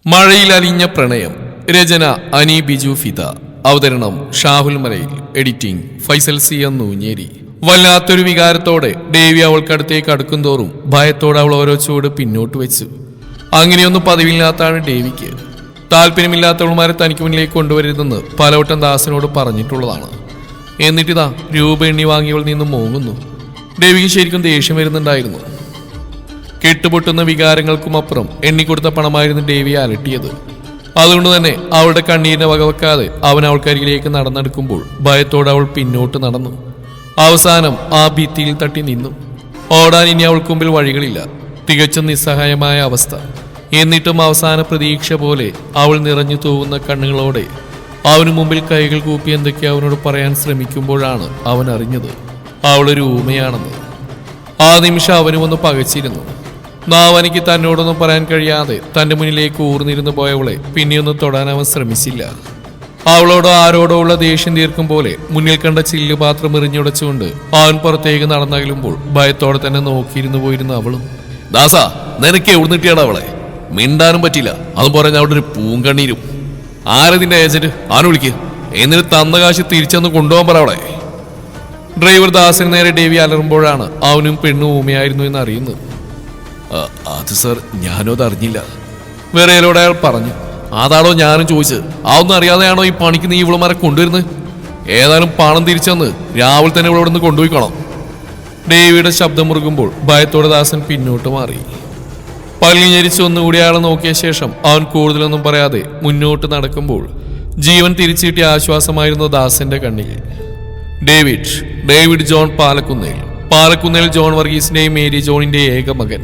മഴയിൽ അലിഞ്ഞ പ്രണയം. രചന അനി ബിജു ഫിദ. അവതരണം ഷാഹുൽ മലയിൽ. Editing Faisal C Ennoonjeri. വല്ലാത്തൊരു വികാരത്തോടെ ദേവി അവൾക്കടുത്തേക്ക് അടുക്കും തോറും ഭയത്തോടെ അവൾ ഓരോ ചുവട് പിന്നോട്ട് വെച്ചു. അങ്ങനെയൊന്നും പതിവില്ലാത്താണ് ദേവിക്ക്. താല്പര്യമില്ലാത്തവൾമാരെ തനിക്ക് മുന്നിലേക്ക് കൊണ്ടുവരുതെന്ന് പലവട്ടം ദാസനോട് പറഞ്ഞിട്ടുള്ളതാണ്. എന്നിട്ടിതാ രൂപ എണ്ണി വാങ്ങിയവൾ നിന്നും മോങ്ങുന്നു. ദേവിക്ക് ശരിക്കും ദേഷ്യം വരുന്നുണ്ടായിരുന്നു. കെട്ടുപൊട്ടുന്ന വികാരങ്ങൾക്കുമപ്പുറം എണ്ണിക്കൊടുത്ത പണമായിരുന്നു ദേവിയെ അലട്ടിയത്. അതുകൊണ്ട് തന്നെ അവളുടെ കണ്ണീരിനെ വകവെക്കാതെ അവൻ അവൾക്കരികിലേക്ക് നടന്നെടുക്കുമ്പോൾ ഭയത്തോടെ അവൾ പിന്നോട്ട് നടന്നു. അവസാനം ആ ഭിത്തിയിൽ തട്ടി നിന്നു. ഓടാൻ ഇനി അവൾക്ക് മുമ്പിൽ വഴികളില്ല. തികച്ചും നിസ്സഹായമായ അവസ്ഥ. എന്നിട്ടും അവസാന പ്രതീക്ഷ പോലെ അവൾ നിറഞ്ഞു തൂവുന്ന കണ്ണുകളോടെ അവനു മുമ്പിൽ കൈകൾ കൂപ്പി എന്തൊക്കെ അവനോട് പറയാൻ ശ്രമിക്കുമ്പോഴാണ് അവൻ അറിഞ്ഞത് അവളൊരു ഊമയാണെന്ന്. ആ നിമിഷം അവനും ഒന്ന് പകച്ചിരുന്നു. നാവനിക്ക് തന്നോടൊന്നും പറയാൻ കഴിയാതെ തന്റെ മുന്നിലേക്ക് ഊർന്നിരുന്നു പോയവളെ പിന്നെയൊന്നും തൊടാൻ അവൻ ശ്രമിച്ചില്ല. അവളോടോ ആരോടോ ഉള്ള ദേഷ്യം തീർക്കും പോലെ മുന്നിൽ കണ്ട ചില്ലുപാത്രം എറിഞ്ഞുടച്ചുകൊണ്ട് അവൻ പുറത്തേക്ക് നടന്നകലുമ്പോൾ ഭയത്തോടെ തന്നെ നോക്കിയിരുന്നു പോയിരുന്നു അവളും. ദാസ, നിനക്ക് എവിടുന്നിട്ടിയാണ് അവളെ? മിണ്ടാനും പറ്റില്ല. അതും പറഞ്ഞ അവിടെ ഒരു പൂങ്കണ്ണീരും. ആരതിന്റെ ഏജന്റ്? ആരും വിളിക്ക്. എന്നിട്ട് തന്ന കാശ് തിരിച്ചെന്ന് കൊണ്ടുപോകാൻ പറ അവളെ. ഡ്രൈവർ ദാസന് നേരെ ദേവി അലറുമ്പോഴാണ് അവനും പെണ്ണും ഊമയായിരുന്നു എന്ന് അറിയുന്നത്. അത് സർ, ഞാനോ അത് അറിഞ്ഞില്ല. വിറയലോടെ അയാൾ പറഞ്ഞു. അതാണോ ഞാനും ചോദിച്ചത്. അതൊന്നും അറിയാതെയാണോ ഈ പണിക്ക് നീ ഇവളുമാരെ കൊണ്ടുവരുന്നത്? ഏതായാലും പണം തിരിച്ചെന്ന് രാവിലെ തന്നെ ഇവിടെ നിന്ന് കൊണ്ടുപോയിക്കണം. ദേവിയുടെ ശബ്ദം മുറുകുമ്പോൾ ഭയത്തോടെ ദാസൻ പിന്നോട്ട് മാറി. പല്ലി ഞെരിച്ച് ഒന്നുകൂടി അയാളെ നോക്കിയ ശേഷം അവൻ കൂടുതലൊന്നും പറയാതെ മുന്നോട്ട് നടക്കുമ്പോൾ ജീവൻ തിരിച്ചു കിട്ടിയ ആശ്വാസമായിരുന്നു ദാസന്റെ കണ്ണിൽ. ഡേവിഡ് ജോൺ പാലക്കുന്നേൽ ജോൺ വർഗീസിന്റെയും മേരി ജോണിന്റെ ഏക മകൻ.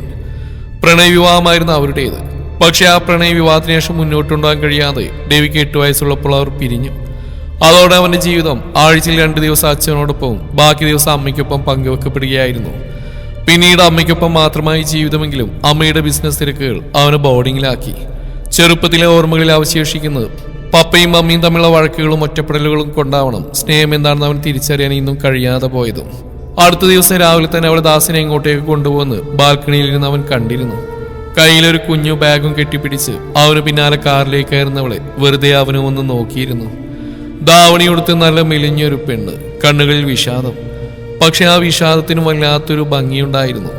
പ്രണയവിവാഹമായിരുന്നു അവരുടേത്. പക്ഷെ ആ പ്രണയവിവാഹത്തിന് ശേഷം മുന്നോട്ടുണ്ടാകാൻ കഴിയാതെ ദേവിക്ക് 8 വയസ്സുള്ളപ്പോൾ അവർ പിരിഞ്ഞു. അതോടെ അവന്റെ ജീവിതം ആഴ്ചയിൽ 2 ദിവസം അച്ഛനോടൊപ്പം ബാക്കി ദിവസം അമ്മയ്ക്കൊപ്പം പങ്കുവെക്കപ്പെടുകയായിരുന്നു. പിന്നീട് അമ്മയ്ക്കൊപ്പം മാത്രമായി ജീവിതമെങ്കിലും അമ്മയുടെ ബിസിനസ് തിരക്കുകൾ അവനെ ബോർഡിങ്ങിലാക്കി. ചെറുപ്പത്തിലെ ഓർമ്മകളിൽ അവശേഷിക്കുന്നത് പപ്പയും മമ്മിയും തമ്മിലുള്ള വഴക്കുകളും ഒറ്റപ്പെടലുകളും കൊണ്ടാവണം സ്നേഹം എന്താണെന്ന് അവൻ തിരിച്ചറിയാൻ ഇന്നും കഴിയാതെ പോയതും. അടുത്ത ദിവസം രാവിലെ തന്നെ അവൾ ദാസിനെ എങ്ങോട്ടേക്ക് കൊണ്ടുപോകുന്ന ബാൽക്കണിയിൽ ഇരുന്ന് അവൻ കണ്ടിരുന്നു. കയ്യിലൊരു കുഞ്ഞു ബാഗും കെട്ടിപ്പിടിച്ച് അവന് പിന്നാലെ കാറിലേക്ക് കയറുന്നവളെ വെറുതെ അവനും ഒന്ന് നോക്കിയിരുന്നു. ധാവണിയെടുത്ത് നല്ല മെലിഞ്ഞൊരു പെണ്ണ്, കണ്ണുകളിൽ വിഷാദം. പക്ഷെ ആ വിഷാദത്തിന് വല്ലാത്തൊരു ഭംഗിയുണ്ടായിരുന്നു.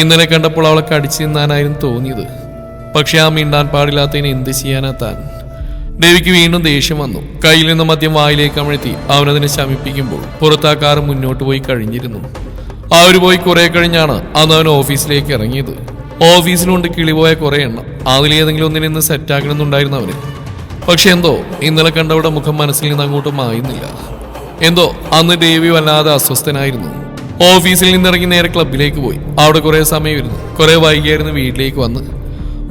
ഇന്നലെ കണ്ടപ്പോൾ അവളെ കടിച്ചു തിന്നാനായിരുന്നു തോന്നിയത്. പക്ഷെ ആ മിണ്ടാൻ പാടില്ലാത്തതിന് എന്ത് ചെയ്യാനാ താൻ? ദേവിക്ക് വീണ്ടും ദേഷ്യം വന്നു. കയ്യിൽ നിന്ന് മദ്യം വായിലേക്ക് അമഴ്ത്തി അവനതിനെ ശമിപ്പിക്കുമ്പോൾ പുറത്താ കാർ മുന്നോട്ട് പോയി കഴിഞ്ഞിരുന്നു. അവർ പോയി കുറെ കഴിഞ്ഞാണ് അന്ന് അവൻ ഓഫീസിലേക്ക് ഇറങ്ങിയത്. ഓഫീസിലുണ്ട് കിളിപോയ കുറെ എണ്ണം. അതിലേതെങ്കിലും ഒന്നിനെ നിന്ന് സെറ്റാക്കണമെന്നുണ്ടായിരുന്നു അവന്. പക്ഷെ എന്തോ ഇന്നലെ കണ്ടവരുടെ മുഖം മനസ്സിൽ നിന്ന് അങ്ങോട്ട് മായുന്നില്ല. എന്തോ അന്ന് ദേവി വല്ലാതെ അസ്വസ്ഥനായിരുന്നു. ഓഫീസിൽ നിന്നിറങ്ങി നേരെ ക്ലബിലേക്ക് പോയി. അവിടെ കുറെ സമയം ഇരുന്നു. കുറെ വൈകിയായിരുന്നു വീട്ടിലേക്ക് വന്ന്.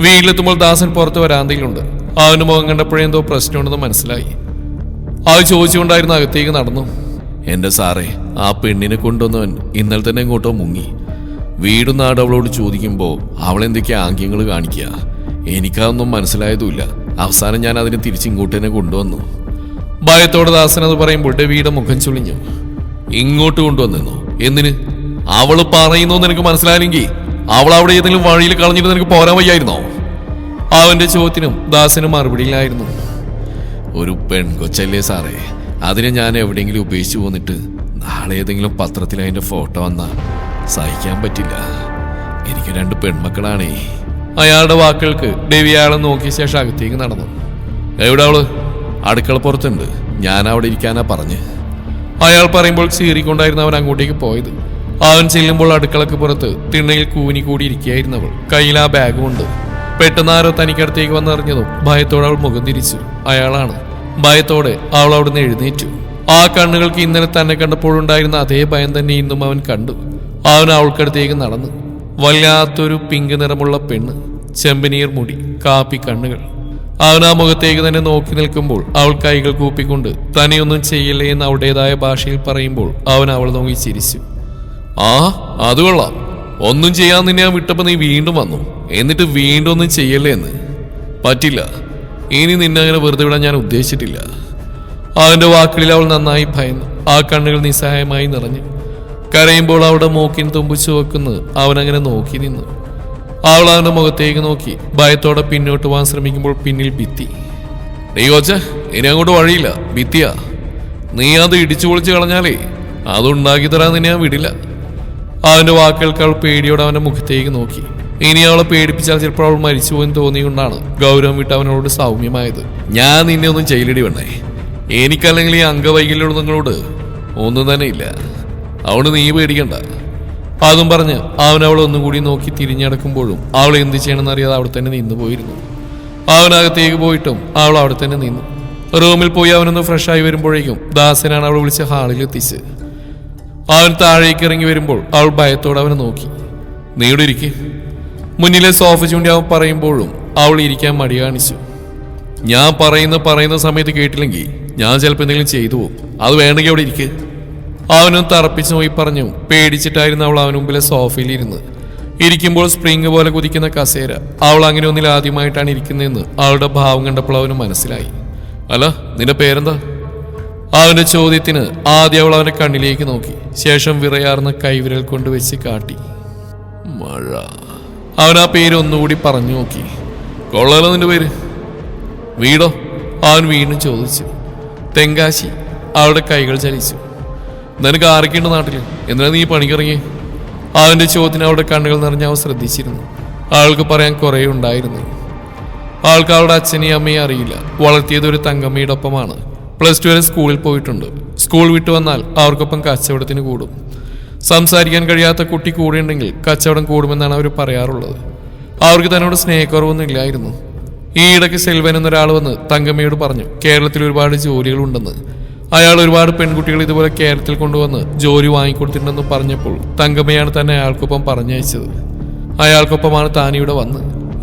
വീട്ടിലെത്തുമ്പോൾ ദാസൻ പുറത്ത് വരാന്തയിലുണ്ട്. അവന് മുഖം കണ്ടപ്പോഴേ എന്തോ പ്രശ്നമുണ്ടെന്ന് മനസ്സിലായി. അത് ചോദിച്ചുകൊണ്ടായിരുന്നു അകത്തേക്ക് നടന്നു. എന്റെ സാറേ, ആ പെണ്ണിനെ കൊണ്ടുവന്നവൻ ഇന്നലെ തന്നെ എങ്ങോട്ടോ മുങ്ങി. വീടും നാട് അവളോട് ചോദിക്കുമ്പോൾ അവളെന്തൊക്കെയാ ആംഗ്യങ്ങൾ കാണിക്കുക. എനിക്കതൊന്നും മനസ്സിലായതുമില്ല. അവസാനം ഞാൻ അതിനെ തിരിച്ചിങ്ങോട്ട് തന്നെ കൊണ്ടുവന്നു. ഭയത്തോടെ ദാസൻ അത് പറയുമ്പോൾ ദേവിയുടെ മുഖം ചുളിഞ്ഞു. ഇങ്ങോട്ട് കൊണ്ടുവന്നു എന്തിന്? അവള് പറയുന്നോന്ന് എനിക്ക് മനസ്സിലായില്ലെങ്കിൽ അവൾ അവിടെ ഏതെങ്കിലും വഴിയിൽ കളഞ്ഞിട്ട് നിനക്ക് പോരാൻ വയ്യായിരുന്നോ? അവന്റെ ചോദ്യത്തിനും ദാസനും മറുപടിയിലായിരുന്നു. ഒരു പെൺകൊച്ചല്ലേ സാറേ, അതിനെ ഞാൻ എവിടെയെങ്കിലും ഉപേക്ഷിച്ചു പോന്നിട്ട് നാളെ ഏതെങ്കിലും പത്രത്തിൽ അതിന്റെ ഫോട്ടോ വന്നാൽ സഹിക്കാൻ പറ്റില്ല. എനിക്ക് 2 പെൺമക്കളാണേ. അയാളുടെ വാക്കുകൾക്ക് ദേവി അയാളെ നോക്കിയ ശേഷം അകത്തേക്ക് നടന്നു. എവിടെ അവള്? അടുക്കള പുറത്തുണ്ട്. ഞാൻ അവിടെ ഇരിക്കാനാ പറഞ്ഞ്. അയാൾ പറയുമ്പോൾ ചീറിക്കൊണ്ടായിരുന്നു അവൻ അങ്ങോട്ടേക്ക് പോയത്. അവൻ ചെല്ലുമ്പോൾ അടുക്കളക്ക് പുറത്ത് തിണ്ണയിൽ കൂനി കൂടി ഇരിക്കുകയായിരുന്നു അവൾ. കയ്യിൽ ആ ബാഗുമുണ്ട്. പെട്ടെന്ന് ആരോ തനിക്കടുത്തേക്ക് വന്നറിഞ്ഞതും ഭയത്തോടെ അവൾ മുഖം തിരിച്ചു. അയാളാണ്. ഭയത്തോടെ അവൾ അവിടുന്ന് എഴുന്നേറ്റു. ആ കണ്ണുകൾക്ക് ഇന്നലെ തന്നെ കണ്ടപ്പോഴുണ്ടായിരുന്ന അതേ ഭയം തന്നെ ഇന്നും അവൻ കണ്ടു. അവൻ അവൾക്കടുത്തേക്ക് നടന്നു. വല്ലാത്തൊരു പിങ്ക് നിറമുള്ള പെണ്ണ്, ചെമ്പനീർ മുടി, കാപ്പി കണ്ണുകൾ. അവൻ ആ മുഖത്തേക്ക് തന്നെ നോക്കി നിൽക്കുമ്പോൾ അവൾ കൈകൾ കൂപ്പിക്കൊണ്ട് തന്നെയൊന്നും ചെയ്യല്ലേ എന്ന് അവളുടേതായ ഭാഷയിൽ പറയുമ്പോൾ അവൻ അവൾ നോക്കി ചിരിച്ചു. ആ, അത് കൊള്ളാം. ഒന്നും ചെയ്യാൻ നിന്നെ ഞാൻ വിട്ടപ്പോൾ നീ വീണ്ടും വന്നു. എന്നിട്ട് വീണ്ടും ഒന്നും ചെയ്യല്ലേ എന്ന്. പറ്റില്ല. ഇനി നിന്നെ അങ്ങനെ വെറുതെ വിടാൻ ഞാൻ ഉദ്ദേശിച്ചിട്ടില്ല. അവന്റെ വാക്കുകളിൽ അവൾ നന്നായി ഭയന്നു. ആ കണ്ണുകൾ നിസ്സഹായമായി നിറഞ്ഞു. കരയുമ്പോൾ അവിടെ മൂക്കിന് തുമ്പിച്ചു വെക്കുന്നത് അവനങ്ങനെ നോക്കി നിന്നു. അവൾ അവന്റെ മുഖത്തേക്ക് നോക്കി ഭയത്തോടെ പിന്നോട്ട് പോകാൻ ശ്രമിക്കുമ്പോൾ പിന്നിൽ ഭിത്തി. ഡേ കോച്ച, ഇനി അങ്ങോട്ട് വഴിയില്ല, ഭിത്തിയാ. നീ അത് ഇടിച്ചു പൊളിച്ച് കളഞ്ഞാലേ അതുണ്ടാക്കി തരാൻ നിന്നെ ഞാൻ വിടില്ല. അവന്റെ വാക്കുകൾക്ക് അവൾ പേടിയോടെ അവന്റെ മുഖത്തേക്ക് നോക്കി. ഇനി അവളെ പേടിപ്പിച്ചാൽ ചിലപ്പോൾ അവൾ മരിച്ചു പോയെന്ന് തോന്നിക്കൊണ്ടാണ് ഗൗരവം വിട്ട് അവനോട് സൗമ്യമായത്. ഞാൻ നിന്നെ ഒന്നും ചെയ്യിലടി വേണ്ടേ, എനിക്കല്ലെങ്കിൽ ഈ അംഗവൈകല്യമുള്ള നിങ്ങളോട് ഒന്നും തന്നെ ഇല്ല, അവള് നീ പേടിക്കണ്ട. അതും പറഞ്ഞ് അവൻ അവളെ ഒന്നുകൂടി നോക്കി തിരിഞ്ഞടക്കുമ്പോഴും അവൾ എന്ത് ചെയ്യണമെന്ന് അറിയാതെ അവിടെ തന്നെ നിന്നു പോയിരുന്നു. അവനകത്തേക്ക് പോയിട്ടും അവൾ അവിടെ തന്നെ നിന്നു. റൂമിൽ പോയി അവനൊന്ന് ഫ്രഷായി വരുമ്പോഴേക്കും ദാസനാണ് അവൾ വിളിച്ച് ഹാളിൽ എത്തിച്ച്. അവൻ താഴേക്ക് ഇറങ്ങി വരുമ്പോൾ അവൾ ഭയത്തോടെ അവനെ നോക്കി. നീ ഇവിടെ ഇരിക്ക്. മുന്നിലെ സോഫ ചൂണ്ടി അവൻ പറയുമ്പോഴും അവൾ ഇരിക്കാൻ മടി കാണിച്ചു. ഞാൻ പറയുന്ന സമയത്ത് കേട്ടില്ലെങ്കിൽ ഞാൻ ചിലപ്പോൾ എന്തെങ്കിലും ചെയ്തു പോകും, അത് വേണമെങ്കിൽ അവിടെ ഇരിക്ക്. അവനും തറപ്പിച്ചു പോയി പറഞ്ഞു. പേടിച്ചിട്ടായിരുന്നു അവൾ അവന് മുമ്പിലെ സോഫയിലിരുന്ന്. ഇരിക്കുമ്പോൾ സ്പ്രിങ് പോലെ കുതിക്കുന്ന കസേര. അവൾ അങ്ങനെ ഒന്നിൽ ആദ്യമായിട്ടാണ് ഇരിക്കുന്നതെന്ന് അവളുടെ ഭാവം കണ്ടപ്പോൾ അവന് മനസ്സിലായി. അല്ല, നിന്റെ പേരെന്താ? അവന്റെ ചോദ്യത്തിന് ആദ്യം അവൾ അവന്റെ കണ്ണിലേക്ക് നോക്കി. ശേഷം വിറയാർന്ന കൈവിരൽ കൊണ്ട് വെച്ച് കാട്ടി. മഴ. അവൻ ആ പേര് ഒന്നുകൂടി പറഞ്ഞു നോക്കി. കൊള്ളാലോ നിന്റെ പേര്. വീടോ? അവൻ വീണ്ടും ചോദിച്ചു. തെങ്കാശി. അവളുടെ കൈകൾ ചലിച്ചു. നിനക്ക് ആരൊക്കെയുണ്ട് നാട്ടില്? എന്തിനാ നീ പണിക്കിറങ്ങി? അവന്റെ ചോദ്യത്തിന് അവളുടെ കണ്ണുകൾ നിറഞ്ഞ് അവൻ ശ്രദ്ധിച്ചിരുന്നു. അവൾക്ക് പറയാൻ കുറേ ഉണ്ടായിരുന്നു. അവൾക്ക് അവളുടെ അച്ഛനെയും അമ്മയും അറിയില്ല. വളർത്തിയത് ഒരു തങ്കമ്മയുടെ ഒപ്പമാണ്. +2 വരെ സ്കൂളിൽ പോയിട്ടുണ്ട്. സ്കൂൾ വിട്ടു വന്നാൽ അവർക്കൊപ്പം കച്ചവടത്തിന് കൂടും. സംസാരിക്കാൻ കഴിയാത്ത കുട്ടി കൂടെയുണ്ടെങ്കിൽ കച്ചവടം കൂടുമെന്നാണ് അവർ പറയാറുള്ളത്. അവർക്ക് തന്നോട് സ്നേഹക്കുറവൊന്നും ഇല്ലായിരുന്നു. ഈ ഇടയ്ക്ക് സെൽവൻ എന്നൊരാൾ വന്ന് തങ്കമ്മയോട് പറഞ്ഞു കേരളത്തിൽ ഒരുപാട് ജോലികളുണ്ടെന്ന്. അയാൾ ഒരുപാട് പെൺകുട്ടികൾ ഇതുപോലെ കേരളത്തിൽ കൊണ്ടുവന്ന് ജോലി വാങ്ങിക്കൊടുത്തിട്ടുണ്ടെന്ന് പറഞ്ഞപ്പോൾ തങ്കമ്മയാണ് തന്നെ അയാൾക്കൊപ്പം പറഞ്ഞയച്ചത്. അയാൾക്കൊപ്പമാണ് താനിവിടെ വന്ന്.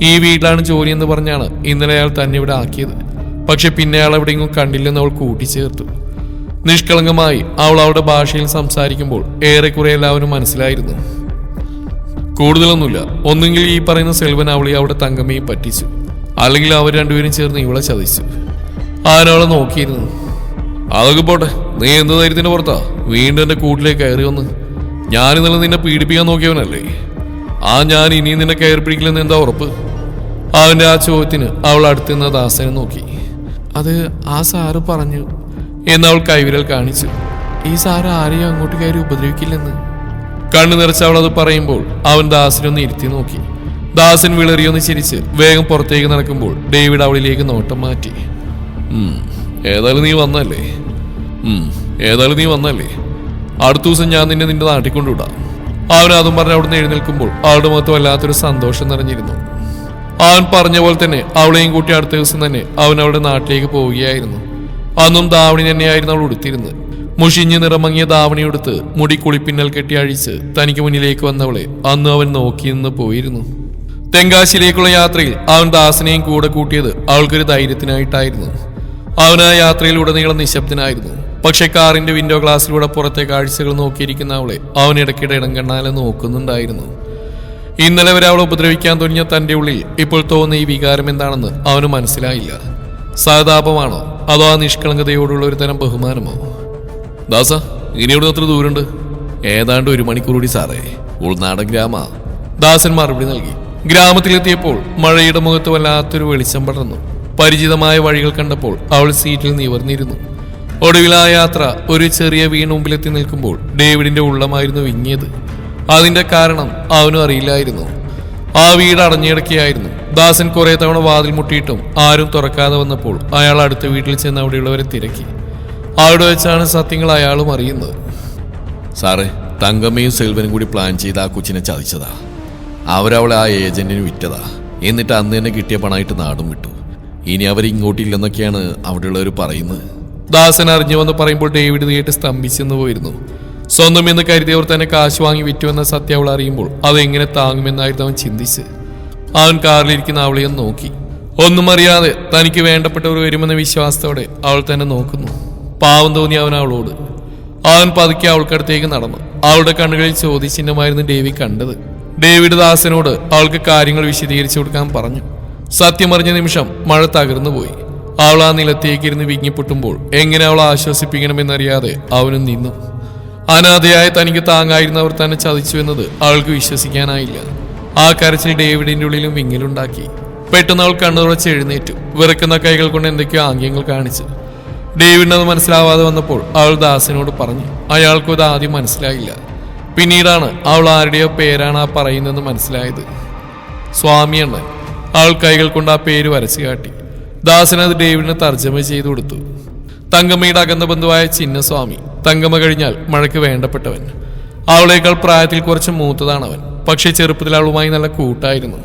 ഈ വീട്ടിലാണ് ജോലി എന്ന് പറഞ്ഞാണ് ഇന്നലെ അയാൾ തന്നെ ഇവിടെ ആക്കിയത്. പക്ഷെ പിന്നെ അയാൾ എവിടെയെങ്കിലും കണ്ടില്ലെന്ന് അവൾ കൂട്ടിച്ചേർത്തു. നിഷ്കളങ്കമായി അവൾ അവളുടെ ഭാഷയിൽ സംസാരിക്കുമ്പോൾ ഏറെക്കുറെ എല്ലാവരും മനസ്സിലായിരുന്നു. കൂടുതലൊന്നുമില്ല. ഒന്നുകിൽ ഈ പറയുന്ന സെൽവൻ അവളെ അവിടെ തങ്കമ്മയും പറ്റിച്ചു, അല്ലെങ്കിൽ അവർ രണ്ടുപേരും ചേർന്ന് ഇവളെ ചതിച്ചു. അവനവളെ നോക്കിയിരുന്നു. അതൊക്കെ പോട്ടെ, നീ എന്ത് ധൈര്യത്തിന്റെ പുറത്താ വീണ്ടും എന്റെ കൂട്ടിലേക്ക് കയറി വന്ന്? ഞാനിന്നലെ നിന്നെ പീഡിപ്പിക്കാൻ നോക്കിയവനല്ലേ? ഞാൻ ഇനിയും നിന്നെ കയറി പിടിക്കില്ലെന്ന് എന്താ ഉറപ്പ്? അവന്റെ ആ ചോദ്യത്തിന് അവൾ അടുത്തുനിന്ന ദാസനെ നോക്കി. അത് ആ സാറ് പറഞ്ഞു എന്നവൾ കൈവിരൽ കാണിച്ചു. ഈ സാറ് ആരെയും അങ്ങോട്ട് കയറി ഉപദ്രവിക്കില്ലെന്ന്. കണ്ണു നിറച്ച് അവൾ അത് പറയുമ്പോൾ അവൻ ദാസനൊന്ന് ഇരുത്തി നോക്കി. ദാസൻ വിളറിയൊന്ന് ചിരിച്ച് വേഗം പുറത്തേക്ക് നടക്കുമ്പോൾ ഡേവിഡ് അവളിലേക്ക് നോട്ടം മാറ്റി. ഏതായാലും നീ വന്നല്ലേ, അടുത്ത ദിവസം ഞാൻ നിന്റെ നാട്ടിൽ കൊണ്ടുവിടാം. അവൻ അതും പറഞ്ഞ് അവിടുന്ന് എഴുന്നേൽക്കുമ്പോൾ അവളുടെ മുഖത്ത് വല്ലാത്തൊരു സന്തോഷം നിറഞ്ഞിരുന്നു. അവൻ പറഞ്ഞ പോലെ തന്നെ അവളെയും കൂട്ടി അടുത്ത ദിവസം തന്നെ അവൻ അവളുടെ നാട്ടിലേക്ക് പോവുകയായിരുന്നു. അന്നും ദാവണി തന്നെയായിരുന്നു അവൾ ഉടുത്തിരുന്നത്. മുഷിഞ്ഞ് നിറമങ്ങിയ ദാവണി ഉടുത്ത് മുടി കുളിപ്പിന്നൽ കെട്ടി അഴിച്ച് തനിക്ക് മുന്നിലേക്ക് വന്നവളെ അന്ന് അവൻ നോക്കി നിന്ന് പോയിരുന്നു. തെങ്കാശിയിലേക്കുള്ള യാത്രയിൽ അവൻ ദാസനെയും കൂടെ കൂട്ടിയത് അവൾക്കൊരു ധൈര്യത്തിനായിട്ടായിരുന്നു. അവൻ ആ യാത്രയിലുടനീളം നിശബ്ദനായിരുന്നു. പക്ഷെ കാറിന്റെ വിൻഡോ ഗ്ലാസ്സിലൂടെ പുറത്തെ കാഴ്ചകൾ നോക്കിയിരിക്കുന്ന അവളെ അവൻ ഇടയ്ക്കിടെ ഇടം കണ്ണാലെ നോക്കുന്നുണ്ടായിരുന്നു. ഇന്നലെ വരെ അവളെ ഉപദ്രവിക്കാൻ തുടങ്ങിയ തന്റെ ഉള്ളിൽ ഇപ്പോൾ തോന്നുന്ന ഈ വികാരം എന്താണെന്ന് അവന് മനസ്സിലായില്ല. സഹതാപമാണോ അതോ ആ നിഷ്കളങ്കതയോടുള്ള ഒരു തരം ബഹുമാനമോ? ദാസ, ഇനി ഇവിടെ അത്ര ദൂരമുണ്ട്? ഏതാണ്ട് 1 മണിക്കൂർ കൂടി സാറേ. ഉൾനാടൻ ഗ്രാമ. ദാസൻ മറുപടി നൽകി. ഗ്രാമത്തിലെത്തിയപ്പോൾ മഴയുടെ മുഖത്ത് വല്ലാത്തൊരു വെളിച്ചം പടർന്നു. പരിചിതമായ വഴികൾ കണ്ടപ്പോൾ അവൾ സീറ്റിൽ നിവർന്നിരുന്നു. ഒടുവിൽ ആ യാത്ര ഒരു ചെറിയ വീണ് മുമ്പിലെത്തി നിൽക്കുമ്പോൾ ഡേവിഡിന്റെ ഉള്ളമായിരുന്നു വിങ്ങിയത്. അതിന്റെ കാരണം അവനും അറിയില്ലായിരുന്നു. ആ വീട് അടഞ്ഞിടക്കുകയായിരുന്നു. ദാസൻ കുറെ തവണ വാതിൽ മുട്ടിയിട്ടും ആരും തുറക്കാതെ വന്നപ്പോൾ അയാൾ അടുത്ത വീട്ടിൽ ചെന്ന് അവിടെയുള്ളവരെ തിരക്കി. അവിടെ വെച്ചാണ് സത്യങ്ങൾ അയാളും അറിയുന്നത്. സാറേ, തങ്കമ്മയും സെൽവനും കൂടി പ്ലാൻ ചെയ്ത് ആ കൊച്ചിനെ ചതിച്ചതാ. അവരവളെ ആ ഏജന്റിന് വിറ്റതാ. എന്നിട്ട് അന്ന് തന്നെ കിട്ടിയ പണമായിട്ട് നാടും വിട്ടു. ഇനി അവരിങ്ങോട്ടില്ലെന്നൊക്കെയാണ് അവിടെയുള്ളവർ പറയുന്നത്. ദാസൻ അറിഞ്ഞു വന്ന് പറയുമ്പോൾ ഡേവിഡ് കേട്ട് സ്തംഭിച്ചെന്ന് പോയിരുന്നു. സ്വന്തം എന്ന് കരുതിയവർ തന്നെ കാശ് വാങ്ങി വിറ്റുവെന്ന സത്യം അവൾ അറിയുമ്പോൾ അതെങ്ങനെ താങ്ങുമെന്നായിരുന്നു അവൻ ചിന്തിച്ച്. അവൻ കാറിലിരിക്കുന്ന അവളെയും നോക്കി. ഒന്നും അറിയാതെ തനിക്ക് വേണ്ടപ്പെട്ടവർ വരുമെന്ന വിശ്വാസത്തോടെ അവൾ തന്നെ നോക്കുന്നു. പാവം തോന്നി അവൻ അവളോട്. അവൻ പതുക്കെ അവൾക്കടുത്തേക്ക് നടന്നു. അവളുടെ കണ്ണുകളിൽ ചോദ്യചിഹ്നമായിരുന്നു ഡേവി കണ്ടത്. ഡേവിഡ് ദാസനോട് അവൾക്ക് കാര്യങ്ങൾ വിശദീകരിച്ചു കൊടുക്കാൻ പറഞ്ഞു. സത്യമറിഞ്ഞ നിമിഷം മഴ തകർന്നു പോയി. അവൾ ആ നിലത്തേക്ക് ഇരുന്ന് വിങ്ങിപ്പൊട്ടുമ്പോൾ എങ്ങനെ അവളെ ആശ്വസിപ്പിക്കണമെന്നറിയാതെ അവനും നിന്നു. അനാഥയായ തനിക്ക് താങ്ങായിരുന്നവർ തന്നെ ചതിച്ചു എന്നത് അവൾക്ക് വിശ്വസിക്കാനായില്ല. ആ കരച്ചിൽ ഡേവിഡിന്റെ ഉള്ളിലും വിങ്ങലുണ്ടാക്കി. പെട്ടെന്ന് അവൾ കണ്ണുറച്ച് എഴുന്നേറ്റു. വിറക്കുന്ന കൈകൾ കൊണ്ട് എന്തൊക്കെയോ ആംഗ്യങ്ങൾ കാണിച്ചു. ഡേവിഡിനത് മനസ്സിലാവാതെ വന്നപ്പോൾ അവൾ ദാസനോട് പറഞ്ഞു. അയാൾക്കും അത് ആദ്യം മനസ്സിലായില്ല. പിന്നീടാണ് അവൾ ആരുടെയോ പേരാണ് ആ പറയുന്നതെന്ന് മനസ്സിലായത്. സ്വാമി അണ്ണൻ. അവൾ കൈകൾ കൊണ്ട് ആ പേര് വരച്ചു കാട്ടി. ദാസൻ അത് ഡേവിഡിന് തർജ്ജമ ചെയ്തു കൊടുത്തു. തങ്കമ്മയുടെ അകന്ന ബന്ധുവായ ചിന്നസ്വാമി. തങ്കമ്മ കഴിഞ്ഞാൽ മഴയ്ക്ക് വേണ്ടപ്പെട്ടവൻ. അവളേക്കാൾ പ്രായത്തിൽ കുറച്ച് മൂത്തതാണവൻ. പക്ഷേ ചെറുപ്പത്തിൽ അവളുമായി നല്ല കൂട്ടായിരുന്നു.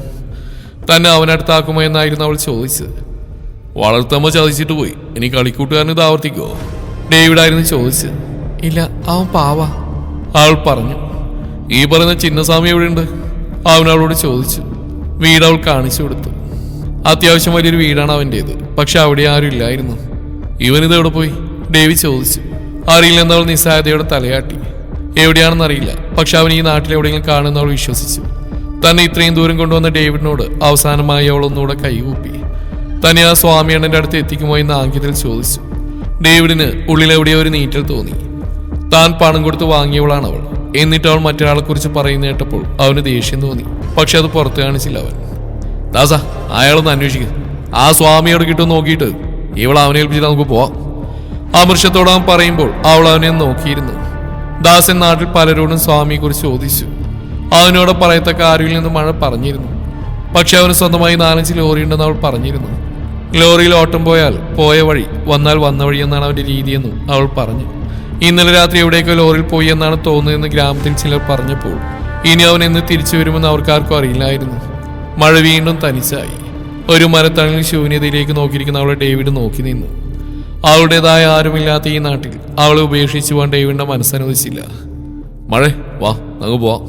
തന്നെ അവനടുത്താക്കുമോ എന്നായിരുന്നു അവൾ ചോദിച്ചത്. വളർത്തമ്മ ചതിച്ചിട്ട് പോയി, ഇനി കളിക്കൂട്ടുകാരന് ഇത് ആവർത്തിക്കോ? ഡേവിഡായിരുന്നു ചോദിച്ചത്. ഇല്ല, അവൻ പാവാ, അവൾ പറഞ്ഞു. ഈ പറയുന്ന ചിന്നസ്വാമി എവിടെയുണ്ട്? അവൻ അവളോട് ചോദിച്ചു. വീട് അവൾ കാണിച്ചു കൊടുത്തു. അത്യാവശ്യം വലിയൊരു വീടാണ് അവൻ്റേത്. പക്ഷെ അവിടെ ആരും ഇല്ലായിരുന്നു. ഇവനിത് എവിടെ പോയി? ഡേവി ചോദിച്ചു. അറിയില്ലെന്ന് അവൾ നിസ്സഹായതയോടെ തലയാട്ടി. എവിടെയാണെന്നറിയില്ല, പക്ഷെ അവൻ ഈ നാട്ടിലെവിടെയെങ്കിലും കാണുമെന്ന് അവൾ വിശ്വസിച്ചു. തന്നെ ഇത്രയും ദൂരം കൊണ്ടുവന്ന ഡേവിഡിനോട് അവസാനമായി അവൾ ഒന്നുകൂടെ കൈകൂപ്പി. തന്നെ ആ സ്വാമി അണ്ണന്റെ അടുത്ത് എത്തിക്കുമോ എന്ന് ആംഗ്യത്തിൽ ചോദിച്ചു. ഡേവിഡിന് ഉള്ളിലെവിടെയോ ഒരു നീറ്റൽ തോന്നി. താൻ പണം കൊടുത്ത് വാങ്ങിയവളാണ് അവൾ. എന്നിട്ട് അവൾ മറ്റൊരാളെ കുറിച്ച് പറയുന്ന കേട്ടപ്പോൾ അവന് ദേഷ്യം തോന്നി. പക്ഷെ അത് പുറത്ത് കാണിച്ചില്ല അവൻ. ദാസ, അയാളൊന്ന് അന്വേഷിക്കുക. ആ സ്വാമിയോട് കിട്ടും നോക്കിയിട്ട് ഇവൾ അവനെ ഏൽപ്പിച്ചിട്ട് നമുക്ക് പോവാം. അമൃഷത്തോട് അവൻ പറയുമ്പോൾ അവൾ അവനെ നോക്കിയിരുന്നു. ദാസൻ നാട്ടിൽ പലരോടും സ്വാമിയെ കുറിച്ച് ചോദിച്ചു. അവനോട് പറയത്തക്ക ആരിൽ നിന്ന് മഴ പറഞ്ഞിരുന്നു. പക്ഷെ അവന് സ്വന്തമായി 4-5 ലോറി ഉണ്ടെന്ന് അവൾ പറഞ്ഞിരുന്നു. ലോറിയിൽ ഓട്ടം പോയാൽ പോയ വഴി, വന്നാൽ വന്ന വഴി എന്നാണ് അവന്റെ രീതിയെന്നും അവൾ പറഞ്ഞു. ഇന്നലെ രാത്രി എവിടേക്കോ ലോറിയിൽ പോയി എന്നാണ് തോന്നുന്നതെന്ന് ഗ്രാമത്തിൽ ചിലർ പറഞ്ഞപ്പോൾ ഇനി അവൻ എന്ന് തിരിച്ചു വരുമെന്ന് അവർക്കാർക്കും അറിയില്ലായിരുന്നു. മഴ വീണ്ടും തനിച്ചായി. ഒരു മരത്തണലിൽ ശൂന്യതയിലേക്ക് നോക്കിയിരിക്കുന്ന അവളെ ഡേവിഡ് നോക്കി നിന്നു. അവളുടേതായ ആരുമില്ലാത്ത ഈ നാട്ടിൽ അവളെ ഉപേക്ഷിച്ചു പോകാൻ ഡേവിഡിന്റെ മനസ്സനുവദിച്ചില്ല. മഴ വാ, നമുക്ക് പോവാം,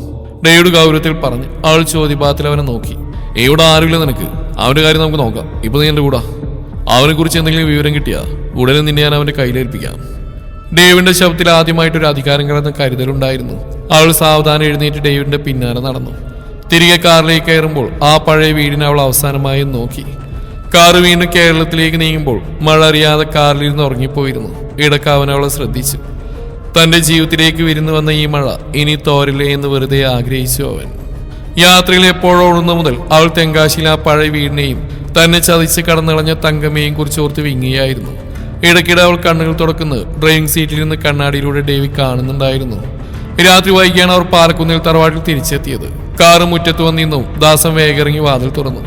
ഡേവിഡ് ഗൗരവത്തിൽ പറഞ്ഞു. അവൾ ചോദ്യപാത്രത്തിൽ അവനെ നോക്കി. ഇവിടെ ആരുമില്ല നിനക്ക്? അവന്റെ കാര്യം നമുക്ക് നോക്കാം. ഇപ്പൊ നീ എന്റെ കൂടാ. അവനെ കുറിച്ച് എന്തെങ്കിലും വിവരം കിട്ടിയാ ഉടനെ നിന്നെ ഞാൻ അവന്റെ കയ്യിലേൽപ്പിക്കാം. ഡേവിഡിന്റെ ശബ്ദത്തിൽ ആദ്യമായിട്ടൊരു അധികാരം കലർന്ന കരുതലുണ്ടായിരുന്നു. അവൾ സാവധാനം എഴുന്നേറ്റ് ഡേവിഡിന്റെ പിന്നാലെ നടന്നു. തിരികെ കാറിലേക്ക് കയറുമ്പോൾ ആ പഴയ വീടിനെ അവൾ അവസാനമായി നോക്കി. കാറ് വീണ്ടും കേരളത്തിലേക്ക് നീങ്ങുമ്പോൾ മഴ അറിയാതെ കാറിലിരുന്ന് ഉറങ്ങിപ്പോയിരുന്നു. ഇടയ്ക്ക് അവൻ അവളെ ശ്രദ്ധിച്ചു. തന്റെ ജീവിതത്തിലേക്ക് വിരുന്നു വന്ന ഈ മഴ ഇനി തോരില്ലേ എന്ന് വെറുതെ ആഗ്രഹിച്ചു അവൻ. യാത്രയിൽ എപ്പോഴോടുന്ന മുതൽ അവൾ തെങ്കാശിയിൽ ആ പഴയ വീടിനെയും തന്നെ ചതിച്ച് കടന്നളഞ്ഞ തങ്കമ്മയെയും കുറിച്ച് ഓർത്ത് വിങ്ങിയായിരുന്നു. ഇടയ്ക്കിടെ അവൾ കണ്ണുകൾ തുറക്കുന്നത് ഡ്രൈവിംഗ് സീറ്റിൽ നിന്ന് കണ്ണാടിയിലൂടെ ഡേവി കാണുന്നുണ്ടായിരുന്നു. രാത്രി വൈകിയാണ് അവർ പാലക്കുന്നിൽ തറവാട്ടിൽ തിരിച്ചെത്തിയത്. കാറ് മുറ്റത്ത് വന്നിരുന്നു. ദാസൻ വേഗിറങ്ങി വാതിൽ തുറന്നു.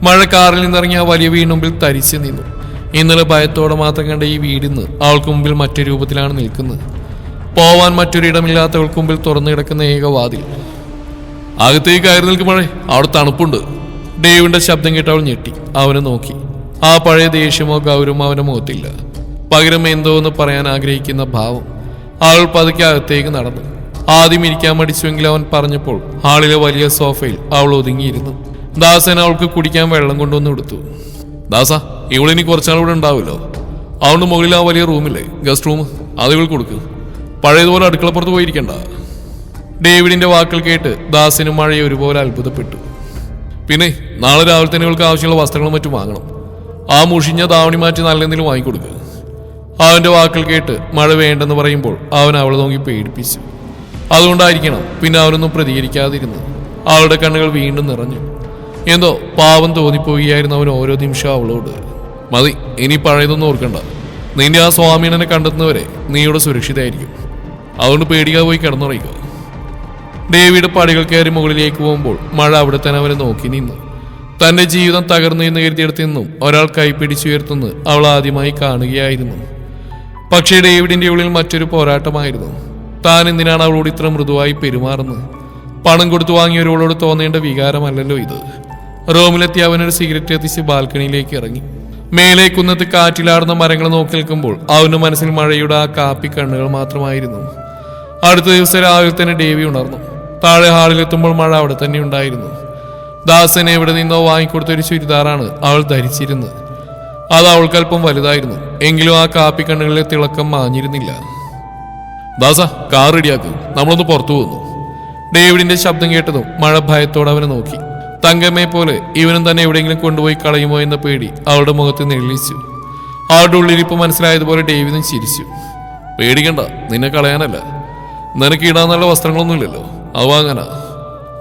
മഴ കാറിൽ നിന്നിറങ്ങി ആ വലിയ വീടിന് മുമ്പിൽ തരിച്ചു നിന്നു. ഇന്നലെ ഭയത്തോടെ മാത്രം കണ്ട ഈ വീടിന്ന് അവൾക്ക് മുമ്പിൽ മറ്റൊരു രൂപത്തിലാണ് നിൽക്കുന്നത്. പോവാൻ മറ്റൊരിടമില്ലാത്തവൾക്ക് മുമ്പിൽ തുറന്നു കിടക്കുന്ന ഏക വാതിൽ. അകത്തേക്ക് കയറി നിൽക്കും മഴ, അവിടെ തണുപ്പുണ്ട്. ഡേവിഡിന്റെ ശബ്ദം കേട്ട് അവൾ ഞെട്ടി അവനെ നോക്കി. ആ പഴയ ദേഷ്യമോ ഗൗരവമോ അവന്റെ മുഖത്തില്ല. പകരം എന്തോ എന്ന് പറയാൻ ആഗ്രഹിക്കുന്ന ഭാവം. അവൾ പതുക്കെ അകത്തേക്ക് നടന്നു. ആദ്യം ഇരിക്കാൻ മടിച്ചുവെങ്കിൽ അവൻ പറഞ്ഞപ്പോൾ ഹാളിലെ വലിയ സോഫയിൽ അവൾ ഒതുങ്ങിയിരുന്നു. ദാസൻ അവൾക്ക് കുടിക്കാൻ വെള്ളം കൊണ്ടുവന്ന് കൊടുത്തു. ദാസ, ഇവളിനി കുറച്ചാൾ ഇവിടെ ഉണ്ടാവുമല്ലോ. അവളുടെ മുകളിൽ ആ വലിയ റൂമില്ലേ, ഗസ്റ്റ് റൂം, അത് ഇവൾ കൊടുക്കും. പഴയതുപോലെ അടുക്കളപ്പുറത്ത് പോയിരിക്കണ്ട. ഡേവിഡിന്റെ വാക്കുകൾ കേട്ട് ദാസനും മഴയെ ഒരുപോലെ അത്ഭുതപ്പെട്ടു. പിന്നെ നാളെ രാവിലെ തന്നെ ഇവൾക്ക് ആവശ്യമുള്ള വസ്ത്രങ്ങളും മറ്റും വാങ്ങണം. ആ മുഷിഞ്ഞ ദാവണി മാറ്റി നല്ല എന്തെങ്കിലും വാങ്ങിക്കൊടുക്കുക. അവന്റെ വാക്കുകൾ കേട്ട് മഴ വേണ്ടെന്ന് പറയുമ്പോൾ അവൻ അവളെ നോക്കി പേടിപ്പിച്ചു. അതുകൊണ്ടായിരിക്കണം പിന്നെ അവനൊന്നും പ്രതികരിക്കാതിരുന്നു. അവളുടെ കണ്ണുകൾ വീണ്ടും നിറഞ്ഞു. എന്തോ പാവം തോന്നിപ്പോവുകയായിരുന്നു അവൻ ഓരോ നിമിഷം അവളോട്. മതി, ഇനി പഴയതൊന്നും ഓർക്കണ്ട. നിന്റെ ആ സ്വാമീണനെ കണ്ടെത്തുന്നവരെ നീയുടെ സുരക്ഷിതയായിരിക്കും. അതുകൊണ്ട് പേടിക്കാതെ പോയി കിടന്നുറയുക. ഡേവിഡ് പടികൾ കയറി മുകളിലേക്ക് പോകുമ്പോൾ മഴ അവിടെ തന്നെ അവനെ നോക്കി നിന്നു. തന്റെ ജീവിതം തകർന്നു എന്ന് കരുതിയെടുത്തു നിന്നും ഒരാൾ കൈപ്പിടിച്ചുയർത്തുന്നത് അവൾ ആദ്യമായി കാണുകയായിരുന്നു. പക്ഷേ ഡേവിഡിന്റെ ഉള്ളിൽ മറ്റൊരു പോരാട്ടമായിരുന്നു. താൻ എന്തിനാണ് അവളോട് ഇത്ര മൃദുവായി പെരുമാറുന്നത്? പണം കൊടുത്തു വാങ്ങിയവരോട് തോന്നേണ്ട വികാരമല്ലല്ലോ ഇത്. റൂമിലെത്തി അവനൊരു സിഗരറ്റ് എത്തിച്ച് ബാൽക്കണിയിലേക്ക് ഇറങ്ങി. മേലെ കുന്നത്ത് കാറ്റിലാടുന്ന മരങ്ങൾ നോക്കി നിൽക്കുമ്പോൾ അവന്റെ മനസ്സിൽ മഴയുടെ ആ കാപ്പി കണ്ണുകൾ മാത്രമായിരുന്നു. അടുത്ത ദിവസം രാവിലെ തന്നെ ഡേവി ഉണർന്നു. താഴെ ഹാളിലെത്തുമ്പോൾ മഴ അവിടെ തന്നെ ഉണ്ടായിരുന്നു. ദാസൻ എവിടെ നിന്നോ വാങ്ങിക്കൊടുത്തൊരു ചുരിദാറാണ് അവൾ ധരിച്ചിരുന്നത്. അത് അവൾക്കല്പം വലുതായിരുന്നു. എങ്കിലും ആ കാപ്പി കണ്ണുകളിലെ തിളക്കം മാഞ്ഞിരുന്നില്ല. ദാസ, കാർ റെഡിയാക്ക്, നമ്മളൊന്ന് പുറത്തു പോകുന്നു. ഡേവിഡിന്റെ ശബ്ദം കേട്ടതും മഴ ഭയത്തോടെ അവനെ നോക്കി. തങ്കമ്മയെ പോലെ ഇവനും തന്നെ എവിടെയെങ്കിലും കൊണ്ടുപോയി കളയുമോ എന്ന പേടി അവളുടെ മുഖത്ത് നെളിച്ചു. അവളുടെ ഉള്ളിരിപ്പ് മനസ്സിലായതുപോലെ ഡേവിഡും ചിരിച്ചു. പേടിക്കണ്ട, നിന്നെ കളയാനല്ല. നിനക്ക് ഇടാൻ നല്ല വസ്ത്രങ്ങളൊന്നുമില്ലല്ലോ, അത് വാങ്ങാനാ.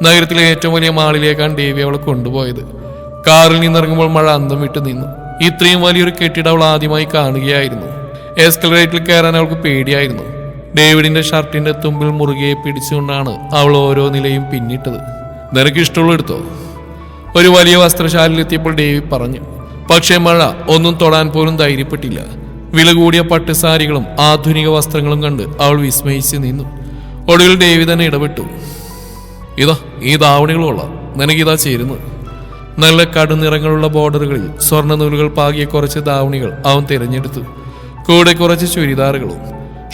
നഗരത്തിലെ ഏറ്റവും വലിയ മാളിലേക്കാണ് ദേവി അവളെ കൊണ്ടുപോയത്. കാറിൽ നിന്നിറങ്ങുമ്പോൾ മഴ അന്തം വിട്ടു നിന്നു. ഇത്രയും വലിയൊരു കെട്ടിടം അവൾ ആദ്യമായി കാണുകയായിരുന്നു. എസ്കലേറ്ററിൽ കയറാൻ അവൾക്ക് പേടിയായിരുന്നു. ഡേവിഡിന്റെ ഷർട്ടിന്റെ തുമ്പിൽ മുറുകെ പിടിച്ചുകൊണ്ടാണ് അവൾ ഓരോ നിലയും പിന്നിട്ടത്. നിനക്ക് ഇഷ്ടമുള്ള എടുത്തോ? ഒരു വലിയ വസ്ത്രശാലയിലെത്തിയപ്പോൾ ഡേവി പറഞ്ഞു. പക്ഷേ മഴ ഒന്നും തൊടാൻ പോലും ധൈര്യപ്പെട്ടില്ല. വില കൂടിയ പട്ടുസാരികളും ആധുനിക വസ്ത്രങ്ങളും കണ്ട് അവൾ വിസ്മയിച്ച് നിന്നു. ഒടുവിൽ ഡേവി തന്നെ ഇടപെട്ടു. ഇതാ ഈ ധാവണികളുള്ള നിനക്കിതാ ചേരുന്നത്. നല്ല കടുനിറങ്ങളുള്ള ബോർഡറുകളിൽ സ്വർണ്ണ നൂലുകൾ പാകിയ കുറച്ച് ധാവണികൾ അവൻ തിരഞ്ഞെടുത്തു. കൂടെ കുറച്ച് ചുരിദാറുകളും.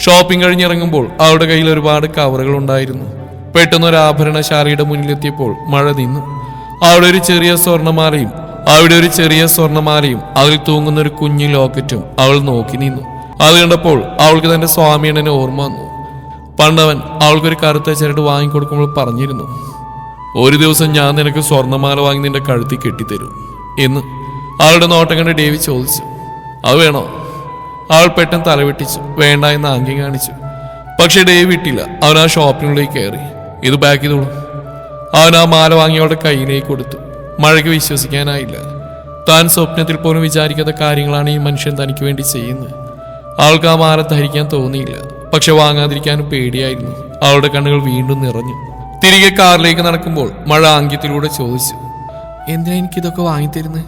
ഷോപ്പിംഗ് കഴിഞ്ഞിറങ്ങുമ്പോൾ അവളുടെ കയ്യിൽ ഒരുപാട് കവറുകൾ ഉണ്ടായിരുന്നു. പെട്ടെന്ന് ഒരു ആഭരണശാലയുടെ മുന്നിലെത്തിയപ്പോൾ മഴ നിന്നു. അവിടെ ഒരു ചെറിയ സ്വർണ്ണമാലയും അതിൽ തൂങ്ങുന്ന ഒരു കുഞ്ഞു ലോക്കറ്റും അവൾ നോക്കി നിന്നു. അത് കണ്ടപ്പോൾ അവൾക്ക് തന്റെ സ്വാമിയണ്ണനെ ഓർമ്മ വന്നു. പണ്ടവൻ അവൾക്കൊരു കറുത്ത ചരട് വാങ്ങിക്കൊടുക്കുമ്പോൾ പറഞ്ഞിരുന്നു, ഒരു ദിവസം ഞാൻ നിനക്ക് സ്വർണ്ണമാല വാങ്ങി നിന്റെ കഴുത്തിൽ കെട്ടിത്തരും എന്ന്. അവളുടെ നോട്ടം കണ്ട് ഡേവി ചോദിച്ചു, അത് വേണോ? അവൾ പെട്ടെന്ന് തലവെട്ടിച്ചു. വേണ്ട എന്ന് ആംഗ്യം കാണിച്ചു. പക്ഷെ ഡേവി വിട്ടില്ല. അവൻ ആ ഷോപ്പിനുള്ളിലേക്ക് കയറി. ഇത് പാക്ക് ചെയ്തോളൂ. അവൻ ആ മാല വാങ്ങി അവളുടെ കയ്യിലേക്ക് കൊടുത്തു. മഴയ്ക്ക് വിശ്വസിക്കാനായില്ല. താൻ സ്വപ്നത്തിൽ പോലും വിചാരിക്കാത്ത കാര്യങ്ങളാണ് ഈ മനുഷ്യൻ തനിക്ക് വേണ്ടി ചെയ്യുന്നത്. അവൾക്ക് ആ മാല ധരിക്കാൻ തോന്നിയില്ല. പക്ഷെ വാങ്ങാതിരിക്കാനും പേടിയായിരുന്നു. അവളുടെ കണ്ണുകൾ വീണ്ടും നിറഞ്ഞു. തിരികെ കാറിലേക്ക് നടക്കുമ്പോൾ മഴ ആംഗ്യത്തിലൂടെ ചോദിച്ചു, എന്തിനാ എനിക്കിതൊക്കെ വാങ്ങിത്തരുന്നത്?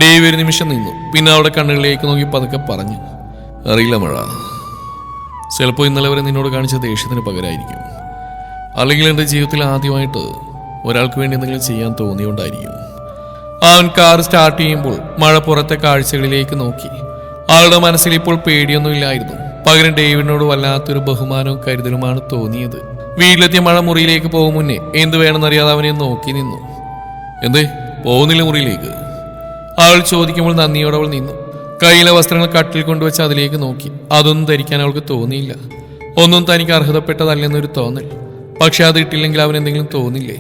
ഡേവി ഒരു നിമിഷം നിന്നു. പിന്നെ അവളുടെ കണ്ണുകളിലേക്ക് നോക്കി പതുക്കെ പറഞ്ഞു, അറിയില്ല മഴ, ചിലപ്പോൾ ഇന്നലെ വരെ നിന്നോട് കാണിച്ച ദേഷ്യത്തിന് പകരമായിരിക്കും. അല്ലെങ്കിൽ എൻ്റെ ജീവിതത്തിൽ ആദ്യമായിട്ട് ഒരാൾക്ക് വേണ്ടി എന്തെങ്കിലും ചെയ്യാൻ തോന്നിയോണ്ടായിരിക്കും. അവൻ കാർ സ്റ്റാർട്ട് ചെയ്യുമ്പോൾ മഴ പുറത്തെ കാഴ്ചകളിലേക്ക് നോക്കി. അവളുടെ മനസ്സിൽ ഇപ്പോൾ പേടിയൊന്നുമില്ലായിരുന്നു. പകരം ഡേവിഡിനോട് വല്ലാത്തൊരു ബഹുമാനവും കരുതലുമാണ് തോന്നിയത്. വീട്ടിലെത്തിയ മഴ മുറിയിലേക്ക് പോകും മുന്നേ എന്ത് വേണമെന്നറിയാതെ അവനെ നോക്കി നിന്നു. എന്തേ പോകുന്നില്ല മുറിയിലേക്ക്? അവൾ ചോദിക്കുമ്പോൾ നന്ദിയോടെ അവൾ നിന്നു. കയ്യിലെ വസ്ത്രങ്ങൾ കട്ടിൽ കൊണ്ടുവച്ച് അതിലേക്ക് നോക്കി. അതൊന്നും ധരിക്കാൻ അവൾക്ക് തോന്നിയില്ല. ഒന്നും തനിക്ക് അർഹതപ്പെട്ടതല്ലെന്നൊരു തോന്നൽ. പക്ഷെ അത് ഇട്ടില്ലെങ്കിൽ അവൻ എന്തെങ്കിലും തോന്നില്ലേ?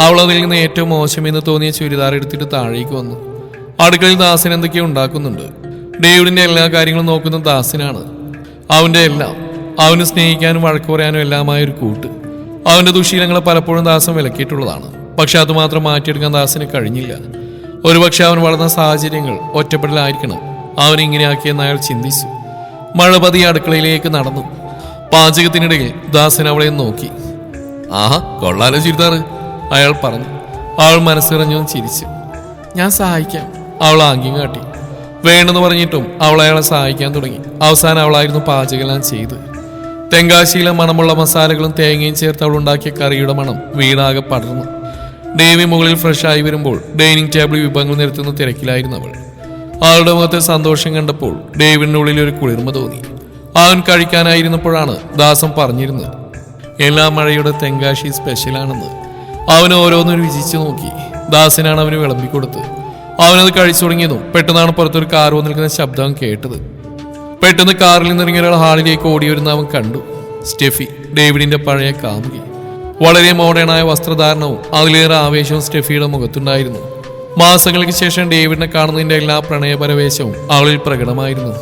അവൾ അതിൽ നിന്ന് ഏറ്റവും മോശമെന്ന് തോന്നിയ ചുരിദാർ എടുത്തിട്ട് താഴേക്ക് വന്നു. അടുക്കളയിൽ ദാസൻ എന്തൊക്കെയോ ഉണ്ടാക്കുന്നുണ്ട്. ഡേവിഡിന്റെ എല്ലാ കാര്യങ്ങളും നോക്കുന്ന ദാസനാണ്. അവന്റെ എല്ലാം, അവന് സ്നേഹിക്കാനും വഴക്ക് പറയാനും എല്ലാമായ ഒരു കൂട്ട്. അവന്റെ ദുശീലങ്ങളെ പലപ്പോഴും ദാസൻ വിലക്കിയിട്ടുള്ളതാണ്. പക്ഷെ അതുമാത്രം മാറ്റിയെടുക്കാൻ ദാസന് കഴിഞ്ഞില്ല. ഒരുപക്ഷെ അവൻ വളർന്ന സാഹചര്യങ്ങൾ ഒറ്റപ്പെടലായിരിക്കണം അവനിങ്ങനെയാക്കിയെന്ന് അയാൾ ചിന്തിച്ചു. മഴ പതിയെ അടുക്കളയിലേക്ക് നടന്നു. പാചകത്തിനിടയിൽ ദാസൻ അവളെ നോക്കി. ആഹാ, കൊള്ളാലോ ചുരിദാറ്, അയാൾ പറഞ്ഞു. അവൾ മനസ്സിറഞ്ഞു ചിരിച്ചു. ഞാൻ സഹായിക്കാം, അവൾ ആംഗ്യം കാട്ടി. വേണമെന്ന് പറഞ്ഞിട്ടും അവൾ അയാളെ സഹായിക്കാൻ തുടങ്ങി. അവസാനം അവളായിരുന്നു പാചകമെല്ലാം ചെയ്ത്. തെങ്കാശിയിലെ മണമുള്ള മസാലകളും തേങ്ങയും ചേർത്ത് അവൾ ഉണ്ടാക്കിയ കറിയുടെ മണം വീടാകെ പടർന്നു. ഡേവി മുകളിൽ ഫ്രഷായി വരുമ്പോൾ ഡൈനിങ് ടേബിളിൽ വിഭവങ്ങൾ നിരത്തുന്ന തിരക്കിലായിരുന്നു അവൾ. അവളുടെ മുഖത്തെ സന്തോഷം കണ്ടപ്പോൾ ഡേവിഡിന്റെ ഉള്ളിൽ ഒരു കുളിർമ തോന്നി. അവൻ കഴിക്കാനായിരുന്നപ്പോഴാണ് ദാസൻ പറഞ്ഞിരുന്നത് എല്ലാ മഴയുടെ തെങ്കാശി സ്പെഷ്യലാണെന്ന്. അവൻ ഓരോന്നും രുചിച്ചു നോക്കി. ദാസനാണ് അവന് വിളമ്പിക്കൊടുത്ത്. അവനത് കഴിച്ചു തുടങ്ങിയതും പെട്ടെന്നാണ് പുറത്തൊരു കാർ വന്ന് നിൽക്കുന്ന ശബ്ദം കേട്ടത്. പെട്ടെന്ന് കാറിൽ നിന്നിറങ്ങിയ ഒരാൾ ഹാളിലേക്ക് ഓടി വരുന്ന അവൻ കണ്ടു. സ്റ്റെഫി, ഡേവിഡിന്റെ പഴയ കാമുകി. വളരെ മോഡേണായ വസ്ത്രധാരണവും അതിലേറെ ആവേശവും സ്റ്റെഫിയുടെ മുഖത്തുണ്ടായിരുന്നു. മാസങ്ങൾക്ക് ശേഷം ഡേവിഡിനെ കാണുന്നതിന്റെ എല്ലാ പ്രണയപരവേശവും അവളിൽ പ്രകടമായിരുന്നു.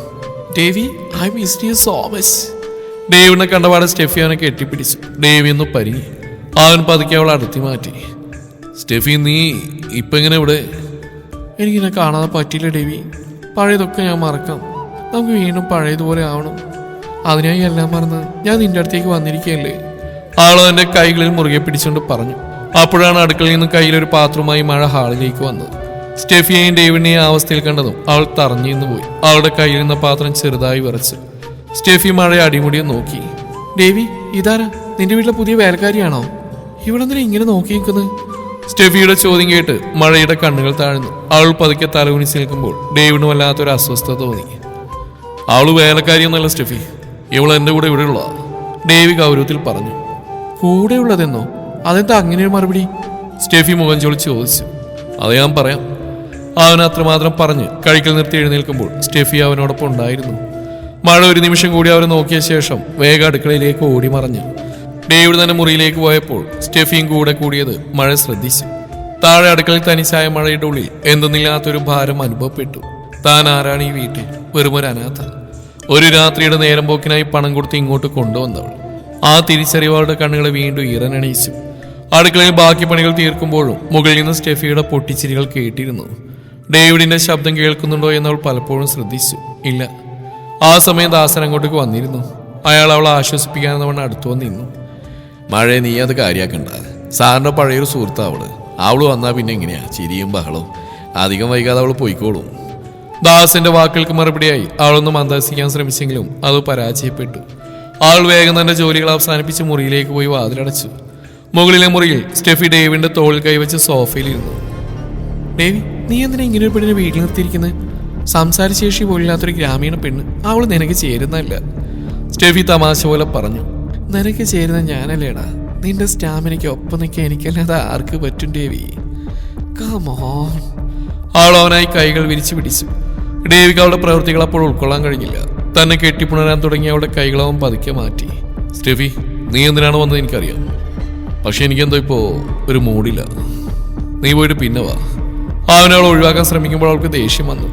Davy, I missed you so much. ഡേവിഡിനെ കണ്ടപാടെ സ്റ്റെഫി അവനെ കെട്ടിപ്പിടിച്ചു. ഡേവി ഒന്ന് പരിങ്ങി. അവൻ പതുക്കെ അവളെ അടുത്തി മാറ്റി. സ്റ്റെഫി, നീ ഇപ്പൊ എങ്ങനെ ഇവിടെ? എനിക്കിനെ കാണാതെ പറ്റിയില്ല ഡേവി. പഴയതൊക്കെ ഞാൻ മറക്കാം. നമുക്ക് വീണ്ടും പഴയതുപോലെ ആവണം. അതിനായി എല്ലാം മറന്ന് ഞാൻ നിന്റെ അടുത്തേക്ക് വന്നിരിക്കുകയല്ലേ? ആൾ അവന്റെ കൈകളിൽ മുറുകെ പിടിച്ചുകൊണ്ട് പറഞ്ഞു. അപ്പോഴാണ് അടുക്കളയിൽ നിന്ന് കയ്യിലൊരു പാത്രവുമായി മഴ ഹാളിലേക്ക് വന്നത്. സ്റ്റെഫിയെയും ഡേവിഡിനെയും ആ അവസ്ഥയിൽ കണ്ടതും അവൾ തറഞ്ഞു നിന്ന് പോയി. അവളുടെ കയ്യിൽ നിന്ന പാത്രം ചെറുതായി വിറച്ചു. സ്റ്റെഫി മഴയെ അടിമുടിയെ നോക്കി. ഡേവി, ഇതാരാ? നിന്റെ വീട്ടിലെ പുതിയ വേലക്കാരിയാണോ? ഇവിടെ എന്തിനാ ഇങ്ങനെ നോക്കി നിൽക്കുന്നത്? സ്റ്റെഫിയുടെ ചോദ്യം കേട്ട് മഴയുടെ കണ്ണുകൾ താഴ്ന്നു. അവൾ പതുക്കെ തലകുനിച്ച് നിൽക്കുമ്പോൾ ഡേവിഡിന് വല്ലാത്തൊരു അസ്വസ്ഥത തോന്നി. അവള് വേലക്കാരിയൊന്നല്ല സ്റ്റെഫി, ഇവൾ എൻ്റെ കൂടെ ഇവിടെയുള്ള. ഡേവി ഗൗരവത്തിൽ പറഞ്ഞു. കൂടെയുള്ളതെന്നോ? അതെന്താ അങ്ങനെ ഒരു മറുപടി? സ്റ്റെഫി മുഖം ചൊളിച്ച് ചോദിച്ചു. അത് ഞാൻ പറയാം. അവൻ അത്രമാത്രം പറഞ്ഞ് കഴിക്കൽ നിർത്തി എഴുന്നേൽക്കുമ്പോൾ സ്റ്റെഫി അവനോടൊപ്പം ഉണ്ടായിരുന്നു. മഴ ഒരു നിമിഷം കൂടി അവരെ നോക്കിയ ശേഷം വേഗം അടുക്കളയിലേക്ക് ഓടി മറഞ്ഞു. ഡേവിഡ് തന്നെ മുറിയിലേക്ക് പോയപ്പോൾ സ്റ്റെഫിയും കൂടെ കൂടിയത് മഴ ശ്രദ്ധിച്ചു. താഴെ അടുക്കളയിൽ തനിച്ചായ മഴയുടെ ഉള്ളിൽ എന്തെന്നില്ലാത്തൊരു ഭാരം അനുഭവപ്പെട്ടു. താൻ ആരാണ് ഈ വീട്ടിൽ? വെറുമൊരു അനാഥ. ഒരു രാത്രിയുടെ നേരം പോക്കിനായി പണം കൊടുത്ത് ഇങ്ങോട്ട് കൊണ്ടുവന്നവൾ. ആ തിരിച്ചറിവളുടെ കണ്ണുകളെ വീണ്ടും ഈറനണിയിച്ചു. അടുക്കളയിൽ ബാക്കി പണികൾ തീർക്കുമ്പോഴും മുകളിൽ നിന്ന് സ്റ്റെഫിയുടെ പൊട്ടിച്ചിരികൾ കേട്ടിരുന്നു. ഡേവിഡിന്റെ ശബ്ദം കേൾക്കുന്നുണ്ടോ എന്നവൾ പലപ്പോഴും ശ്രദ്ധിച്ചു. ഇല്ല. ആ സമയം ദാസൻ അങ്ങോട്ടേക്ക് വന്നിരുന്നു. അയാൾ അവളെ ആശ്വസിപ്പിക്കാനെന്നവണ്ണം അടുത്തു വന്നിരുന്നു. മഴ നീ അത് കാര്യാക്കണ്ട. സാറിന്റെ പഴയൊരു സുഹൃത്താ അവള് വന്നാ പിന്നെ എങ്ങനെയാ ചിരിയും ബഹളവും. അധികം വൈകാതെ അവള് പോയിക്കോളും. ദാസന്റെ വാക്കുകൾക്ക് മറുപടിയായി അവളൊന്ന് മന്ദസിക്കാൻ ശ്രമിച്ചെങ്കിലും അത് പരാജയപ്പെട്ടു. അവൾ വേഗം തന്റെ ജോലികൾ അവസാനിപ്പിച്ച് മുറിയിലേക്ക് പോയി വാതിലടച്ചു. മുകളിലെ മുറിയിൽ സ്റ്റെഫി ഡേവിഡിന്റെ തോളിൽ കൈവച്ച് സോഫയിലിരുന്നു. ഡേവി, നീ എന്തിനാ ഇങ്ങനെ ഒരു പെണ്ണിനെ വീട്ടിൽ നിർത്തിയിരിക്കുന്നത്? സംസാരശേഷി പോലില്ലാത്തൊരു ഗ്രാമീണ പെണ്ണ്. അവള് നിനക്ക് ചേരുന്നല്ല. സ്റ്റെഫി തമാശ പോലെ പറഞ്ഞു. നിനക്ക് ചേരുന്ന ഞാനല്ലേടാ. നിന്റെ സ്റ്റാമിനയ്ക്ക് ഒപ്പം നിൽക്കാൻ എനിക്കല്ലാതെ ആർക്ക് പറ്റും ഡേവി? കമോൺ. അവൾ അവനായി കൈകൾ വിരിച്ചു പിടിച്ചു. ഡേവിക്ക് അവളുടെ പ്രവൃത്തികൾ അപ്പോൾ ഉൾക്കൊള്ളാൻ കഴിഞ്ഞില്ല. തന്നെ കെട്ടിപ്പുണരാൻ തുടങ്ങിയ അവളുടെ കൈകളവൻ പതുക്കെ മാറ്റി. സ്റ്റെഫി, നീ എന്തിനാണ് വന്നത് എനിക്കറിയാം. പക്ഷെ എനിക്കെന്തോ ഇപ്പോ ഒരു മൂഡില്ല. നീ പോയിട്ട് പിന്നെ വാ. അവനവളെ ഒഴിവാക്കാൻ ശ്രമിക്കുമ്പോൾ അവൾക്ക് ദേഷ്യം വന്നു.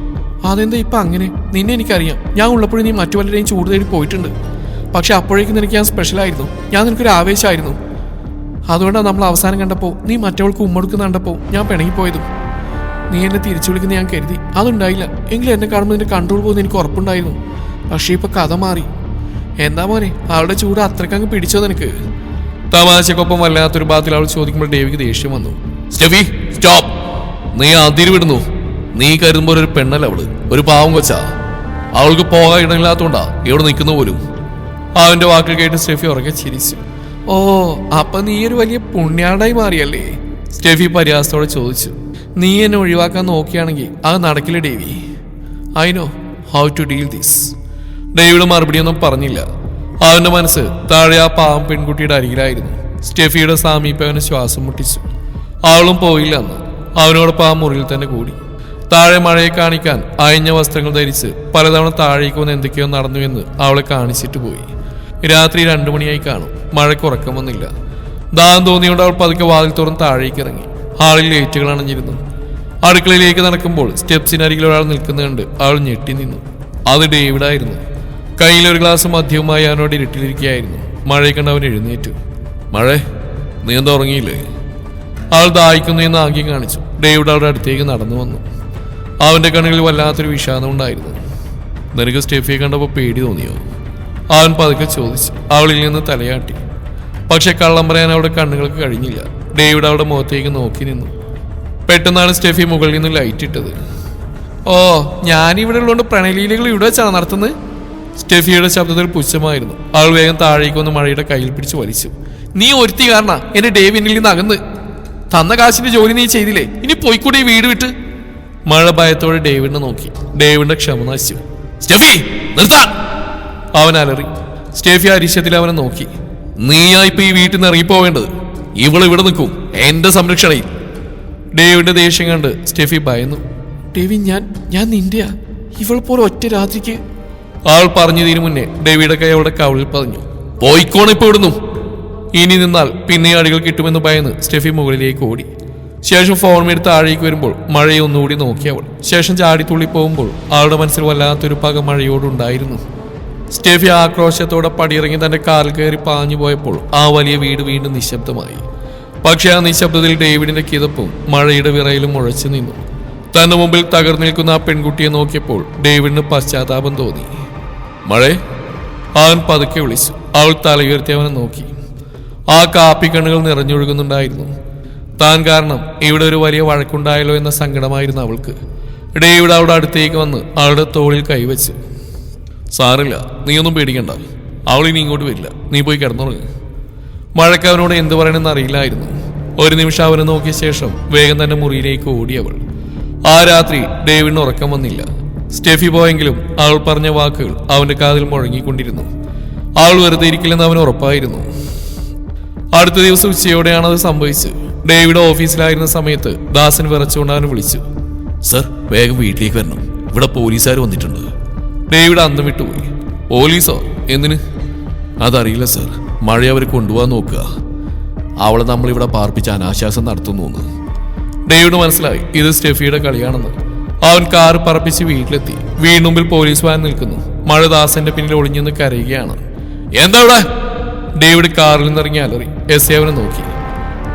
അതെന്താ ഇപ്പൊ അങ്ങനെ? നിന്നെ എനിക്കറിയാം. ഞാൻ ഉള്ളപ്പോഴും നീ മറ്റു പലരെയും ചൂട് തേടി പോയിട്ടുണ്ട്. പക്ഷെ അപ്പോഴേക്കും നിനക്ക് ഞാൻ സ്പെഷ്യലായിരുന്നു. ഞാൻ നിനക്കൊരു ആവേശമായിരുന്നു. അതുകൊണ്ടാണ് നമ്മൾ അവസാനം കണ്ടപ്പോൾ നീ മറ്റവൾക്ക് ഉമ്മടുക്കുന്ന കണ്ടപ്പോൾ ഞാൻ പിണങ്ങിപ്പോയതും. നീ എന്നെ തിരിച്ചു വിളിക്കുന്ന ഞാൻ കരുതി. അതുണ്ടായില്ല. എങ്കിലും എന്നെ കാണുമ്പോൾ നിന്റെ കൺട്രോൾ പോകുന്ന എനിക്ക് ഉറപ്പുണ്ടായിരുന്നു. പക്ഷേ ഇപ്പൊ കഥ മാറി. എന്താ മോനെ, അവളുടെ ചൂട് അത്രക്കങ്ങ് പിടിച്ചോ നിനക്ക്? തമാശക്കൊപ്പം വല്ലാത്തൊരു ഭാഗത്തിൽ അവൾ ചോദിക്കുമ്പോൾ ഡേവിക്ക് ദേഷ്യം വന്നു. Steffi, stop. നീ അതിര് വിടുന്നു. നീ കരുതുമ്പോൾ ഒരു പെണ്ണല്ല അവള്, ഒരു പാവം കൊച്ചാ. അവൾക്ക് പോകാൻ ഇടമില്ലാത്തോണ്ടാ ഇവിടെ നിൽക്കുന്ന പോലും. അവന്റെ വാക്കുകൾ കേട്ട് സ്റ്റെഫി ഉറക്കെ ചിരിച്ചു. ഓ, അപ്പൊ നീ ഒരു വലിയ പുണ്യാടായി മാറിയല്ലേ? സ്റ്റെഫി പരിഹാസത്തോടെ ചോദിച്ചു. നീ എന്നെ ഒഴിവാക്കാൻ നോക്കിയാണെങ്കിൽ അത് നടക്കില്ല Davy. I know how to deal this. David മറുപടിയൊന്നും പറഞ്ഞില്ല. അവന്റെ മനസ്സ് താഴെ ആ പാവം പെൺകുട്ടിയുടെ അരികിലായിരുന്നു. സ്റ്റെഫിയുടെ സാമീപ്യം അവന് ശ്വാസം മുട്ടിച്ചു. അവളും പോയില്ല എന്ന്. അവനോടൊപ്പം ആ മുറിയിൽ തന്നെ കൂടി. താഴെ മഴയെ കാണിക്കാൻ അയഞ്ഞ വസ്ത്രങ്ങൾ ധരിച്ച് പലതവണ താഴേക്ക് വന്ന് എന്തൊക്കെയോ നടന്നുവെന്ന് അവളെ കാണിച്ചിട്ട് പോയി. രാത്രി 2 മണിയായി കാണും. മഴയ്ക്ക് ഉറക്കം വന്നില്ല. ദാഹം തോന്നിയോണ്ട് അവൾ പതുക്കെ വാതിൽ തുറന്ന് താഴേക്ക് ഇറങ്ങി. ഹാളിൽ ലൈറ്റുകൾ അണഞ്ഞിരുന്നു. അടുക്കളയിലേക്ക് നടക്കുമ്പോൾ സ്റ്റെപ്സിനരികിൽ ഒരാൾ നിൽക്കുന്ന കണ്ട് അവൾ ഞെട്ടി നിന്നു. അത് ഡേവിഡായിരുന്നു. കയ്യിലൊരു ഗ്ലാസ് മദ്യവുമായി അവനോട് ഇരുട്ടിലിരിക്കുകയായിരുന്നു. മഴയെ കണ്ട് അവൻ എഴുന്നേറ്റു. മഴ, നീ എന്താ ഉറങ്ങിയില്ലേ? അവൾ ദാഹിക്കുന്നു എന്ന് ആംഗ്യം കാണിച്ചു. ഡേവിഡ് അവളുടെ അടുത്തേക്ക് നടന്നു വന്നു. അവന്റെ കണ്ണുകളിൽ വല്ലാത്തൊരു വിഷാദം ഉണ്ടായിരുന്നു. നിനക്ക് സ്റ്റെഫിയെ കണ്ടപ്പോൾ പേടി തോന്നിയോ? അവൻ പതുക്കെ ചോദിച്ചു. അവളിൽ നിന്ന് തലയാട്ടി. പക്ഷെ കള്ളം പറയാൻ അവളുടെ കണ്ണുകൾക്ക് കഴിഞ്ഞില്ല. ഡേവിഡ് അവളുടെ മുഖത്തേക്ക് നോക്കി നിന്നു. പെട്ടെന്നാണ് സ്റ്റെഫി മുകളിൽ നിന്ന് ലൈറ്റ് ഇട്ടത്. ഓ, ഞാനിവിടെ ഉള്ളതുകൊണ്ട് പ്രണയലീലകൾ ഇവിടെ വെച്ചാണ് നടത്തുന്നത്. സ്റ്റെഫിയുടെ ശബ്ദത്തിൽ പുച്ഛമായിരുന്നു. അവൾ വേഗം താഴേക്ക് വന്ന് മഴയുടെ കയ്യിൽ പിടിച്ച് വലിച്ചു. നീ ഒരുത്തി കാരണ എന്റെ ഡേവിനിൽ നിന്ന് അകന്ന്. തന്ന കാശിന്റെ ജോലി നീ ചെയ്തില്ലേ? ഇനി പോയിക്കൂടി വീട് വിട്ട്. മഴ ഭയത്തോടെ ഡേവിഡിനെ നോക്കി. ഡേവിഡിന്റെ ക്ഷമ നശിച്ചു. സ്റ്റെഫി, നിർത്താൻ! അവൻ അലറി. സ്റ്റെഫി അരിശത്തിൽ അവനെ നോക്കി. നീയാ ഇപ്പൊ ഈ വീട്ടിൽ നിന്ന് ഇറങ്ങിപ്പോവേണ്ടത്. ഇവള് ഇവിടെ നിൽക്കും, എന്റെ സംരക്ഷണയിൽ. ഡേവിഡിന്റെ ദേഷ്യം കണ്ട് സ്റ്റെഫി ഭയന്നു. ഡേവി, ഞാൻ നിന്റെയാ. ഇവൾ പോലെ ഒറ്റ രാത്രിക്ക്. അവൾ പറഞ്ഞതിനു മുന്നേ ഡേവിയുടെ കൈ അവളുടെ കവളിൽ പതിഞ്ഞു. പോയിക്കോണം ഇപ്പൊ ഇടുന്നു. ഇനി നിന്നാൽ പിന്നെ അടികൾ കിട്ടുമെന്ന് ഭയന്ന് സ്റ്റെഫി മുകളിലേക്ക് ഓടി. ശേഷം ഫോൺ എടുത്ത് താഴേക്ക് വരുമ്പോൾ മഴയെ ഒന്നുകൂടി നോക്കി അവൾ. ശേഷം ചാടിത്തുള്ളി പോകുമ്പോൾ അവളുടെ മനസ്സിൽ വല്ലാത്തൊരു പക മഴയോടുണ്ടായിരുന്നു. സ്റ്റെഫി ആക്രോശത്തോടെ പടിയിറങ്ങി തന്റെ കാറിൽ കയറി പാഞ്ഞു പോയപ്പോൾ ആ വലിയ വീട് വീണ്ടും നിശബ്ദമായി. പക്ഷെ ആ നിശബ്ദതയിൽ ഡേവിഡിന്റെ കിതപ്പും മഴയുടെ വിറയിലും മുഴച്ചു നിന്നു. തന്റെ മുമ്പിൽ തകർന്നു നിൽക്കുന്ന ആ പെൺകുട്ടിയെ നോക്കിയപ്പോൾ ഡേവിഡിന് പശ്ചാത്താപം തോന്നി. മഴേ, അവൻ പതുക്കെ വിളിച്ചു. അവൾ തലയുയർത്തി അവനെ നോക്കി. ആ കാപ്പിക്കണ്ണുകൾ നിറഞ്ഞൊഴുകുന്നുണ്ടായിരുന്നു. താൻ കാരണം ഇവിടെ ഒരു വലിയ വഴക്കുണ്ടായല്ലോ എന്ന സങ്കടമായിരുന്നു അവൾക്ക്. ഡേവിഡ് അവളുടെ അടുത്തേക്ക് വന്ന് അവളുടെ തോളിൽ കൈവച്ചു. സാറില്ല, നീയൊന്നും പേടിക്കണ്ട. അവൾ ഇനി ഇങ്ങോട്ട് വരില്ല. നീ പോയി കിടന്നുറങ്ങ്. മഴയ്ക്ക് അവനോട് എന്ത് പറയണമെന്ന് അറിയില്ലായിരുന്നു. ഒരു നിമിഷം അവനെ നോക്കിയ ശേഷം വേഗം തന്നെ മുറിയിലേക്ക് ഓടി അവൾ. ആ രാത്രി ഡേവിഡിന് ഉറക്കം വന്നില്ല. സ്റ്റെഫി പോയെങ്കിലും അവൾ പറഞ്ഞ വാക്കുകൾ അവന്റെ കാതിൽ മുഴങ്ങിക്കൊണ്ടിരുന്നു. അവൾ വെറുതെ ഇരിക്കില്ലെന്ന് അവന് ഉറപ്പായിരുന്നു. അടുത്ത ദിവസം ഉച്ചയോടെയാണ് അത് സംഭവിച്ചത്. ഡേവിഡ് ഓഫീസിലായിരുന്ന സമയത്ത് ദാസൻ വിറച്ചുകൊണ്ട് അവനെ വിളിച്ചു. സർ, വേഗം വീട്ടിലേക്ക് വരണം. ഇവിടെ പോലീസുകാർ വന്നിട്ടുണ്ട്. ഡേവിഡ് അന്ന് വിട്ടുപോയി. പോലീസോ? എന്തിന്? അതറിയില്ല സർ. മഴ അവർ കൊണ്ടുപോകാൻ നോക്കുക. അവളെ നമ്മളിവിടെ പാർപ്പിച്ച് അനാശാസം നടത്തുന്നു. ഡേവിഡ് മനസ്സിലായി ഇത് സ്റ്റെഫിയുടെ കളിയാണെന്ന്. അവൻ കാർ പറപ്പിച്ച് വീട്ടിലെത്തി. വീണ്ടുമ്പിൽ പോലീസ് വാൻ നിൽക്കുന്നു. മഴ ദാസന്റെ പിന്നിൽ ഒളിഞ്ഞെന്ന് കരയുകയാണ്. എന്താ ഇവിടെ? ഡേവിഡ് കാറിൽ നിന്നിറങ്ങി അലറി. എസ് അവനെ നോക്കി.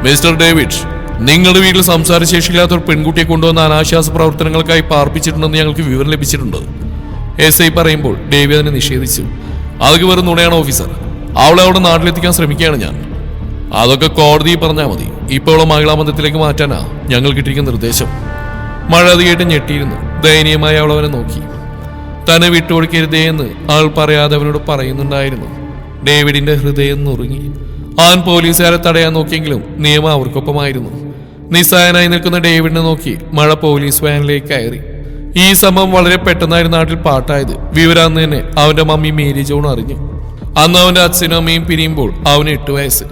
മിസ്റ്റർ ഡേവിഡ്, നിങ്ങളുടെ വീട്ടിൽ സംസാരശേഷിയില്ലാത്ത ഒരു പെൺകുട്ടിയെ കൊണ്ടുവന്ന അനാശാസ പ്രവർത്തനങ്ങൾക്കായി പാർപ്പിച്ചിട്ടുണ്ടെന്ന് ഞങ്ങൾക്ക് വിവരം ലഭിച്ചിട്ടുണ്ട്. SI പറയുമ്പോൾ ഡേവി അതിനെ നിഷേധിച്ചു. അതൊക്കെ വെറും നുണയാണ് ഓഫീസർ. അവളെ അവിടെ നാട്ടിലെത്തിക്കാൻ ശ്രമിക്കുകയാണ് ഞാൻ. അതൊക്കെ കോടതിയിൽ പറഞ്ഞാൽ മതി. ഇപ്പോൾ അവളെ മഹിളാബന്ധത്തിലേക്ക് മാറ്റാനാ ഞങ്ങൾ കിട്ടിയിരിക്കുന്ന നിർദ്ദേശം. മഴ അത് കേട്ട് ഞെട്ടിയിരുന്നു. ദയനീയമായി അവൾ അവനെ നോക്കി. തന്നെ വിട്ടുകൊടുക്കരുതേ എന്ന് അവൾ പറയാതെ അവനോട് പറയുന്നുണ്ടായിരുന്നു. ഡേവിഡിന്റെ ഹൃദയം നുറുങ്ങി. അവൻ പോലീസുകാരെ തടയാൻ നോക്കിയെങ്കിലും നിയമം അവർക്കൊപ്പമായിരുന്നു. നിസ്സഹായനായി നിൽക്കുന്ന ഡേവിഡിനെ നോക്കി മഴ പോലീസ് വാനിലേക്ക് കയറി. ഈ സംഭവം വളരെ പെട്ടെന്നായിരുന്നു നാട്ടിൽ പാട്ടായത്. വിവരാന്ന് തന്നെ അവന്റെ മമ്മി മേരി ജോൺ അറിഞ്ഞു. അന്ന് അവന്റെ അച്ഛനും അമ്മയും പിരിയുമ്പോൾ അവന് 8 വയസ്സ്.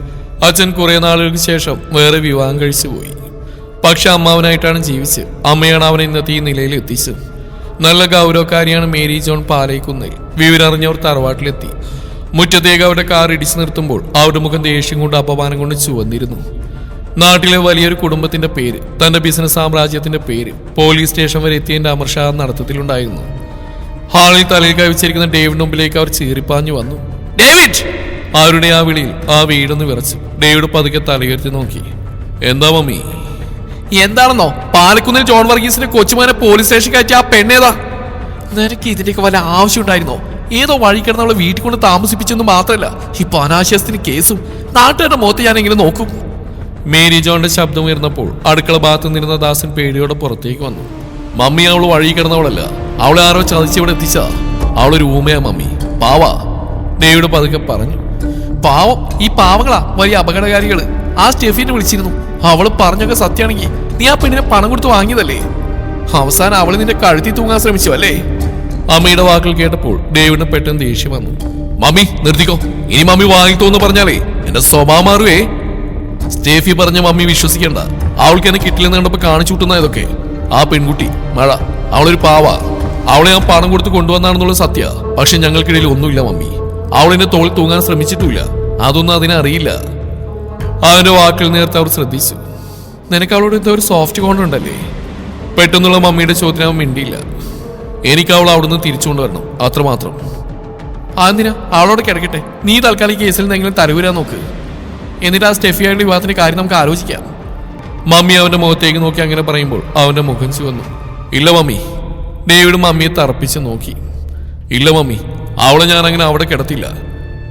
അച്ഛൻ കുറെ നാളുകൾക്ക് ശേഷം വേറെ വിവാഹം കഴിച്ചു പോയി. പക്ഷെ അമ്മാവനായിട്ടാണ് ജീവിച്ച്. അമ്മയാണ് അവനെ ഇന്നത്തെ ഈ നിലയിൽ എത്തിച്ചത്. നല്ല ഗൗരവക്കാരിയാണ് മേരി ജോൺ പാലയിക്കുന്നതിൽ. വിവരറിഞ്ഞവർ തറവാട്ടിലെത്തി. മുറ്റത്തേക്ക് അവരുടെ കാർ ഇടിച്ചു നിർത്തുമ്പോൾ അവരുടെ മുഖം ദേഷ്യം കൊണ്ട് അപമാനം കൊണ്ട് ചുവന്നിരുന്നു. നാട്ടിലെ വലിയൊരു കുടുംബത്തിന്റെ പേര്, തന്റെ ബിസിനസ് സാമ്രാജ്യത്തിന്റെ പേര് പോലീസ് സ്റ്റേഷൻ വരെ എത്തിയതിന്റെ അമർഷാ നടത്തത്തിലുണ്ടായിരുന്നു. ഹാളിൽ തലയിൽ കവിച്ചിരിക്കുന്ന ഡേവിഡിന് മുമ്പിലേക്ക് അവർ ചീറിപ്പാഞ്ഞു വന്നു. ഡേവിഡ്! അവരുടെ ആ വിളിയിൽ ആ വീടൊന്ന് വിറച്ചു. ഡേവിഡ് പതുക്കെ തലയുയർത്തി നോക്കി. എന്താ മമ്മി? എന്താണെന്നോ? പാലക്കുന്നിൽ ജോൺ വർഗീസിന്റെ കൊച്ചുമാനെ പോലീസ് സ്റ്റേഷൻ കയറ്റി ആ പെണ്ണേതാ? നിനക്ക് ഇതിന്റെയൊക്കെ വല്ല ആവശ്യം ഉണ്ടായിരുന്നോ? ഏതോ വഴി കിടന്ന് അവളെ വീട്ടിൽ കൊണ്ട് താമസിപ്പിച്ചെന്ന് മാത്രമല്ല, ഇപ്പൊ അനാശാസ്യത്തിന് കേസും. നാട്ടുകാരുടെ മുഖത്ത് ഞാൻ എങ്ങനെ നോക്കും? മേരി ജോണിന്റെ ശബ്ദം ഉയർന്നപ്പോൾ അടുക്കള ഭാഗത്ത് നിന്നിരുന്ന ദാസൻ പേടിയോടെ പുറത്തേക്ക് വന്നു. മമ്മി അവള് വഴി കിടന്നവളല്ല, അവളെ ആരോ ചതിച്ചിവിടെ എത്തിച്ചാ. അവളൊരു ഊമയാ മമ്മി, പാവാ. ഡേവിഡ് പതുക്കെ പറഞ്ഞു. പാവം, ഈ പാവങ്ങളാ വലിയ അപകടകാരികള്. ആ സ്റ്റെഫിനെ വിളിച്ചിരുന്നു. അവള് പറഞ്ഞൊക്കെ സത്യമാണെങ്കിൽ നീ ആ പെണ്ണിനെ പണം കൊടുത്ത് വാങ്ങിയതല്ലേ? അവസാനം അവള് നിന്റെ കഴുത്തി തൂങ്ങാൻ ശ്രമിച്ചു അല്ലേ? അമ്മയുടെ വാക്കുകൾ കേട്ടപ്പോൾ ഡേവിഡിന് പെട്ടെന്ന് ദേഷ്യം വന്നു. മമ്മി നിർത്തിക്കോ. ഇനി മമ്മി വാങ്ങിത്തോന്ന് പറഞ്ഞാലേ എന്റെ സ്വഭാവം മാറുവേ. സ്റ്റേഫി പറഞ്ഞ മമ്മി വിശ്വസിക്കണ്ട. അവൾക്ക് എന്നെ കിട്ടില്ലെന്ന് കണ്ടപ്പോ കാണിച്ചു കൂട്ടുന്ന ഇതൊക്കെ. ആ പെൺകുട്ടി മഴ, അവളൊരു പാവ. അവളെ ഞാൻ പണം കൊടുത്ത് കൊണ്ടുവന്നാണെന്നുള്ള സത്യ. പക്ഷെ ഞങ്ങൾക്കിടയിൽ ഒന്നുമില്ല മമ്മി. അവളെന്നെ തോളിൽ തൂങ്ങാൻ ശ്രമിച്ചിട്ടില്ല. അതൊന്നും അതിനെ അറിയില്ല. അവന്റെ വാക്കുകൾ നേരത്തെ അവർ ശ്രദ്ധിച്ചു. നിനക്ക് അവളോട് എന്തോ ഒരു സോഫ്റ്റ് കോർണർ ഉണ്ടല്ലേ? പെട്ടെന്നുള്ള മമ്മിയുടെ ചോദ്യം അവൻ മിണ്ടിയില്ല. എനിക്ക് അവൾ അവിടുന്ന് തിരിച്ചുകൊണ്ടുവരണം, അത്രമാത്രം. അതെന്തിനാ? അവളോട് കിടക്കട്ടെ. നീ തൽക്കാലം കേസിൽ നിന്നെങ്കിലും തരവരാൻ നോക്ക്. എന്നിട്ട് ആ സ്റ്റെഫിയായിട്ട് വിവാഹത്തിന്റെ കാര്യം നമുക്ക് ആലോചിക്കാം. മമ്മി അവന്റെ മുഖത്തേക്ക് നോക്കി അങ്ങനെ പറയുമ്പോൾ അവന്റെ മുഖം ചുവന്നു. ഇല്ല മമ്മി. ഡേവിഡ് മമ്മിയെ തറപ്പിച്ച് നോക്കി. ഇല്ല മമ്മി, അവളെ ഞാൻ അങ്ങനെ അവിടെ കിടത്തില്ല.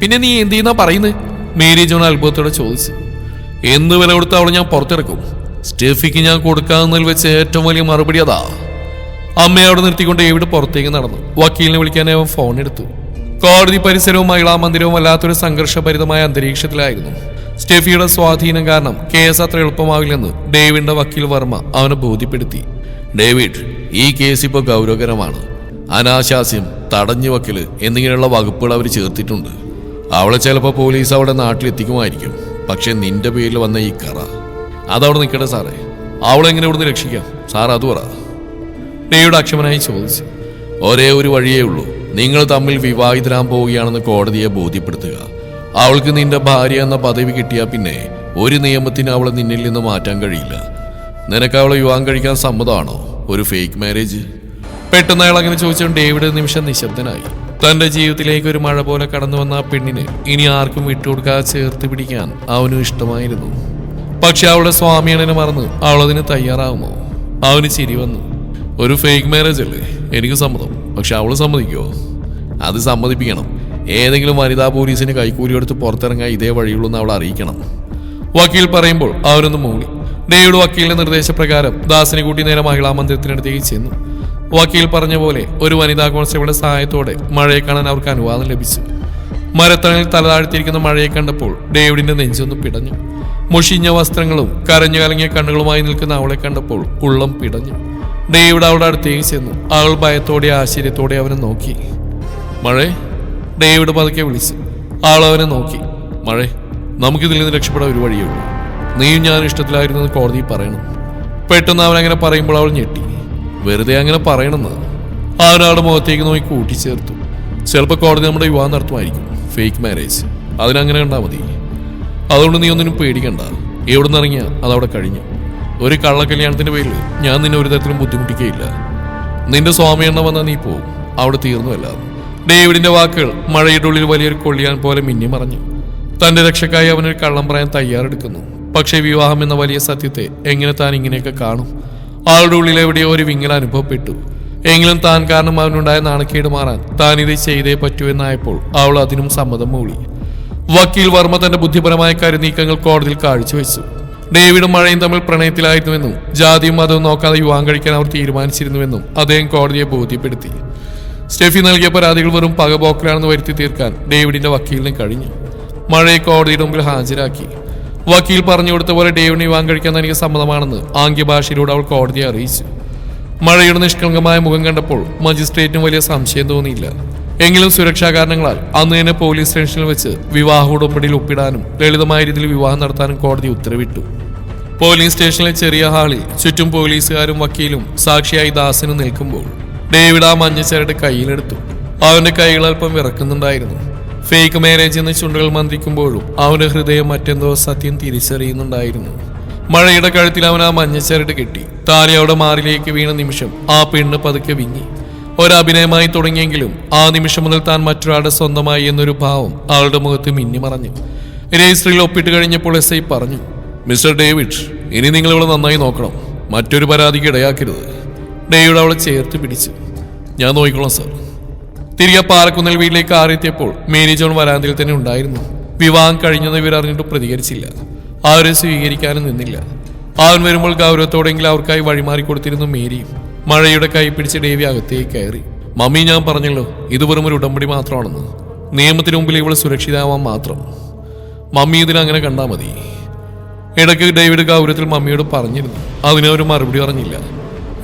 പിന്നെ നീ എന്ത് ചെയ്യുന്നാ പറയുന്നത്? മേരി ജോൺ അത്ഭുതത്തോടെ ചോദിച്ചു. എന്ത് വില കൊടുത്ത് അവളെ ഞാൻ പുറത്തിറക്കും. സ്റ്റെഫിക്ക് ഞാൻ കൊടുക്കാവുന്നതിൽ വെച്ച് ഏറ്റവും വലിയ മറുപടി അതാ. അമ്മയെ അവിടെ നിർത്തിക്കൊണ്ട് ഡേവിഡ് പുറത്തേക്ക് നടന്നു. വക്കീലിനെ വിളിക്കാൻ അവൻ ഫോൺ എടുത്തു. കോടതി പരിസരവും മഹിളാ മന്ദിരവും വല്ലാത്തൊരു സംഘർഷഭരിതമായ അന്തരീക്ഷത്തിലായിരുന്നു. സ്റ്റെഫിയുടെ സ്വാധീനം കാരണം കേസ് അത്ര എളുപ്പമാവില്ലെന്ന് ഡേവിഡിന്റെ വക്കീൽ വർമ്മ അവനെ ബോധ്യപ്പെടുത്തി. ഡേവിഡ്, ഈ കേസ് ഇപ്പോൾ ഗൗരവകരമാണ്. അനാശാസ്യം, തടഞ്ഞു വക്കല് എന്നിങ്ങനെയുള്ള വകുപ്പുകൾ അവർ ചേർത്തിട്ടുണ്ട്. അവളെ ചിലപ്പോൾ പോലീസ് അവിടെ നാട്ടിലെത്തിക്കുമായിരിക്കും. പക്ഷെ നിന്റെ പേരിൽ വന്ന ഈ കറ അതവിടെ നിൽക്കട്ടെ സാറേ. അവളെങ്ങനെ ഇവിടുന്ന് രക്ഷിക്കാം സാർ? അത് പറ. ഡേവിഡ് അക്ഷമനായി ചോദിച്ചു. ഒരേ ഒരു വഴിയേ ഉള്ളൂ. നിങ്ങൾ തമ്മിൽ വിവാഹിതരാൻ പോവുകയാണെന്ന് കോടതിയെ ബോധ്യപ്പെടുത്തുക. അവൾക്ക് നിന്റെ ഭാര്യ എന്ന പദവി കിട്ടിയാൽ പിന്നെ ഒരു നിയമത്തിന് അവളെ നിന്നിൽ നിന്ന് മാറ്റാൻ കഴിയില്ല. നിനക്ക് അവളെ വിവാഹം കഴിക്കാൻ സമ്മതമാണോ? ഒരു ഫേക്ക് മാരേജ്? പെട്ടെന്ന് അയാൾ അങ്ങനെ ചോദിച്ചാൽ ഡേവിഡ് നിമിഷം നിശബ്ദനായി. തന്റെ ജീവിതത്തിലേക്ക് ഒരു മഴ പോലെ കടന്നു വന്ന ആ പെണ്ണിനെ ഇനി ആർക്കും വിട്ടുകൊടുക്കാതെ ചേർത്ത് പിടിക്കാൻ അവനും ഇഷ്ടമായിരുന്നു. പക്ഷെ അവളുടെ സ്വാമിയാണെന്നെ മറന്ന് അവളതിന് തയ്യാറാവുമോ? അവന് ചിരി വന്നു. ഒരു ഫേക്ക് മാരേജ് അല്ലേ? എനിക്ക് സമ്മതം. പക്ഷെ അവള് സമ്മതിക്കോ? അത് സമ്മതിപ്പിക്കണം. ഏതെങ്കിലും വനിതാ പോലീസിന് കൈക്കൂലി എടുത്ത് പുറത്തിറങ്ങാൻ ഇതേ വഴിയുള്ളൂ എന്ന് അവൾ അറിയിക്കണം. വക്കീൽ പറയുമ്പോൾ അവരൊന്ന് മൂളി. ഡേവിഡ് വക്കീലിന്റെ നിർദ്ദേശപ്രകാരം ദാസിനെ കൂട്ടി നേരെ മഹിളാ മന്ദിരത്തിനടുത്തേക്ക് ചെന്നു. വക്കീൽ പറഞ്ഞ പോലെ ഒരു വനിതാ കോൺസ്റ്റബിളുടെ സഹായത്തോടെ മഴയെ കാണാൻ അവർക്ക് അനുവാദം ലഭിച്ചു. മരത്തണലിൽ തലതാഴ്ത്തിയിരിക്കുന്ന മഴയെ കണ്ടപ്പോൾ ഡേവിഡിന്റെ നെഞ്ചൊന്ന് പിടഞ്ഞു. മുഷിഞ്ഞ വസ്ത്രങ്ങളും കരഞ്ഞു കലങ്ങിയ കണ്ണുകളുമായി നിൽക്കുന്ന അവളെ കണ്ടപ്പോൾ ഉള്ളം പിടഞ്ഞു. ഡേവിഡ് അവളുടെ അടുത്തേക്ക് ചെന്നു. അവൾ ഭയത്തോടെ ആശ്ചര്യത്തോടെ അവനെ നോക്കി. മഴേ, ഡേവിഡ് പതുക്കെ വിളിച്ചു. ആൾ അവനെ നോക്കി. മഴേ, നമുക്കിതിൽ നിന്ന് രക്ഷപ്പെടാൻ ഒരു വഴിയേ ഉള്ളൂ. നീയും ഞാൻ ഇഷ്ടത്തിലായിരുന്നെന്ന് കോടതി പറയണം. പെട്ടെന്ന് അവൻ അങ്ങനെ പറയുമ്പോൾ അവൾ ഞെട്ടി. വെറുതെ അങ്ങനെ പറയണമെന്ന് അവനവളുടെ മുഖത്തേക്ക് നോക്കി കൂട്ടിച്ചേർത്തു. ചിലപ്പോൾ കോടതി നമ്മുടെ വിവാഹം നടത്തുമായിരിക്കും. ഫേക്ക് മാരേജ്, അതിനങ്ങനെ കണ്ടാൽ മതി. അതുകൊണ്ട് നീ ഒന്നിനും പേടിക്കണ്ട. എവിടെ നിന്ന് ഇറങ്ങിയാൽ അതവിടെ കഴിഞ്ഞു. ഒരു കള്ളക്കല്യാണത്തിന്റെ പേരിൽ ഞാൻ നിന്നെ ഒരു തരത്തിലും ബുദ്ധിമുട്ടിക്കുകയില്ല. നിന്റെ സ്വാമിയെണ്ണം വന്നാൽ നീ പോവും. അവിടെ തീർന്നുമല്ല. ഡേവിഡിന്റെ വാക്കുകൾ മഴയുടെ ഉള്ളിൽ വലിയൊരു കൊള്ളിയാൻ പോലെ മിന്നി മറഞ്ഞു. തന്റെ രക്ഷക്കായി അവനൊരു കള്ളം പറയാൻ തയ്യാറെടുക്കുന്നു. പക്ഷേ വിവാഹം എന്ന വലിയ സത്യത്തെ എങ്ങനെ താൻ ഇങ്ങനെയൊക്കെ കാണും? അവളുടെ ഉള്ളിൽ എവിടെയോ ഒരു വിങ്ങൽ അനുഭവപ്പെട്ടു. എങ്കിലും താൻ കാരണം അവനുണ്ടായ നാണക്കേട് മാറാൻ താൻ ഇത് ചെയ്തേ പറ്റൂ എന്നായപ്പോൾ അവൾ അതിനും സമ്മതം മൂളി. വക്കീൽ വർമ്മ തന്റെ ബുദ്ധിപരമായ കരുനീക്കങ്ങൾ കോടതിയിൽ കാഴ്ചവെച്ചു. ഡേവിഡും മഴയും തമ്മിൽ പ്രണയത്തിലായിരുന്നുവെന്നും ജാതിയും മതവും നോക്കാതെ വിവാഹം കഴിക്കാൻ അവർ തീരുമാനിച്ചിരുന്നുവെന്നും അദ്ദേഹം കോടതിയെ ബോധ്യപ്പെടുത്തി. സ്റ്റെഫി നൽകിയ പരാതികൾ വെറും പകപോക്കലാണെന്ന് വരുത്തി തീർക്കാൻ ഡേവിഡിന്റെ വക്കീലിന് കഴിഞ്ഞു. മഴയെ കോടതിയുടെ മുമ്പിൽ ഹാജരാക്കി. വക്കീൽ പറഞ്ഞു കൊടുത്ത പോലെ ഡേവിഡിനെ വിവാഹം കഴിക്കാൻ തനിക്ക് സമ്മതമാണെന്ന് ആംഗ്യഭാഷയിലൂടെ അവൾ കോടതിയെ അറിയിച്ചു. മഴയുടെ നിഷ്കളങ്കമായ മുഖം കണ്ടപ്പോൾ മജിസ്ട്രേറ്റിന് വലിയ സംശയം തോന്നിയില്ല. എങ്കിലും സുരക്ഷാ കാരണങ്ങളാൽ അന്ന് തന്നെ പോലീസ് സ്റ്റേഷനിൽ വെച്ച് വിവാഹ ഉടമ്പടിയിൽ ഒപ്പിടാനും ലളിതമായ രീതിയിൽ വിവാഹം നടത്താനും കോടതി ഉത്തരവിട്ടു. പോലീസ് സ്റ്റേഷനിലെ ചെറിയ ഹാളിൽ ചുറ്റും പോലീസുകാരും വക്കീലും സാക്ഷിയായി ദാസനും നിൽക്കുമ്പോൾ ഡേവിഡ് ആ മഞ്ഞച്ചരട് കയ്യിലെടുത്തു. അവന്റെ കൈകൾ അല്പം വിറക്കുന്നുണ്ടായിരുന്നു. ഫേക്ക് മാരേജ് എന്ന് ചുണ്ടുകൾ മന്ത്രിക്കുമ്പോഴും അവന്റെ ഹൃദയം മറ്റെന്തോ സത്യം തിരിച്ചറിയുന്നുണ്ടായിരുന്നു. മഴയുടെ കഴുത്തിൽ അവൻ ആ മഞ്ഞച്ചരട് കെട്ടി. താലി അവിടെ മാറിലേക്ക് വീണ നിമിഷം ആ പെണ്ണ് പതുക്കെ വിങ്ങി. ഒരഭിനയമായി തുടങ്ങിയെങ്കിലും ആ നിമിഷം മുതൽ താൻ മറ്റൊരാളുടെ സ്വന്തമായി എന്നൊരു ഭാവം അവളുടെ മുഖത്ത് മിന്നിമറഞ്ഞു. രജിസ്റ്ററിൽ ഒപ്പിട്ട് കഴിഞ്ഞപ്പോൾ SI പറഞ്ഞു, മിസ്റ്റർ ഡേവിഡ്, ഇനി നിങ്ങൾ ഇവിടെ നന്നായി നോക്കണം. മറ്റൊരു പരാതിക്ക് ഇടയാക്കരുത്. ഡേവിഡ് അവളെ ചേർത്ത് പിടിച്ചു. ഞാൻ നോക്കിക്കോളാം സാർ. തിരികെ പാലക്കുന്നിൽ വീട്ടിലേക്ക് ആരെത്തിയപ്പോൾ മേരി ജോൺ വരാന്തയിൽ തന്നെ ഉണ്ടായിരുന്നു. വിവാഹം കഴിഞ്ഞെന്ന് ഇവരറിഞ്ഞിട്ട് പ്രതികരിച്ചില്ല. അവരെ സ്വീകരിക്കാനും നിന്നില്ല. അവൻ വരുമ്പോൾ ഗൗരവത്തോടെങ്കിലും അവർക്കായി വഴിമാറി കൊടുത്തിരുന്നു മേരിയും. മഴയുടെ കൈ പിടിച്ച് ഡേവി അകത്തേക്ക് കയറി. മമ്മി, ഞാൻ പറഞ്ഞല്ലോ, ഇത് വെറും ഒരു ഉടമ്പടി മാത്രമാണെന്ന്. നിയമത്തിന് മുമ്പിൽ ഇവള് സുരക്ഷിതാവാൻ മാത്രം. മമ്മി ഇതിനങ്ങനെ കണ്ടാൽ മതി. ഇടയ്ക്ക് ഡേവിഡ് ഗൗരവത്തിൽ മമ്മിയോട് പറഞ്ഞിരുന്നു. അതിനൊരു മറുപടി പറഞ്ഞില്ല.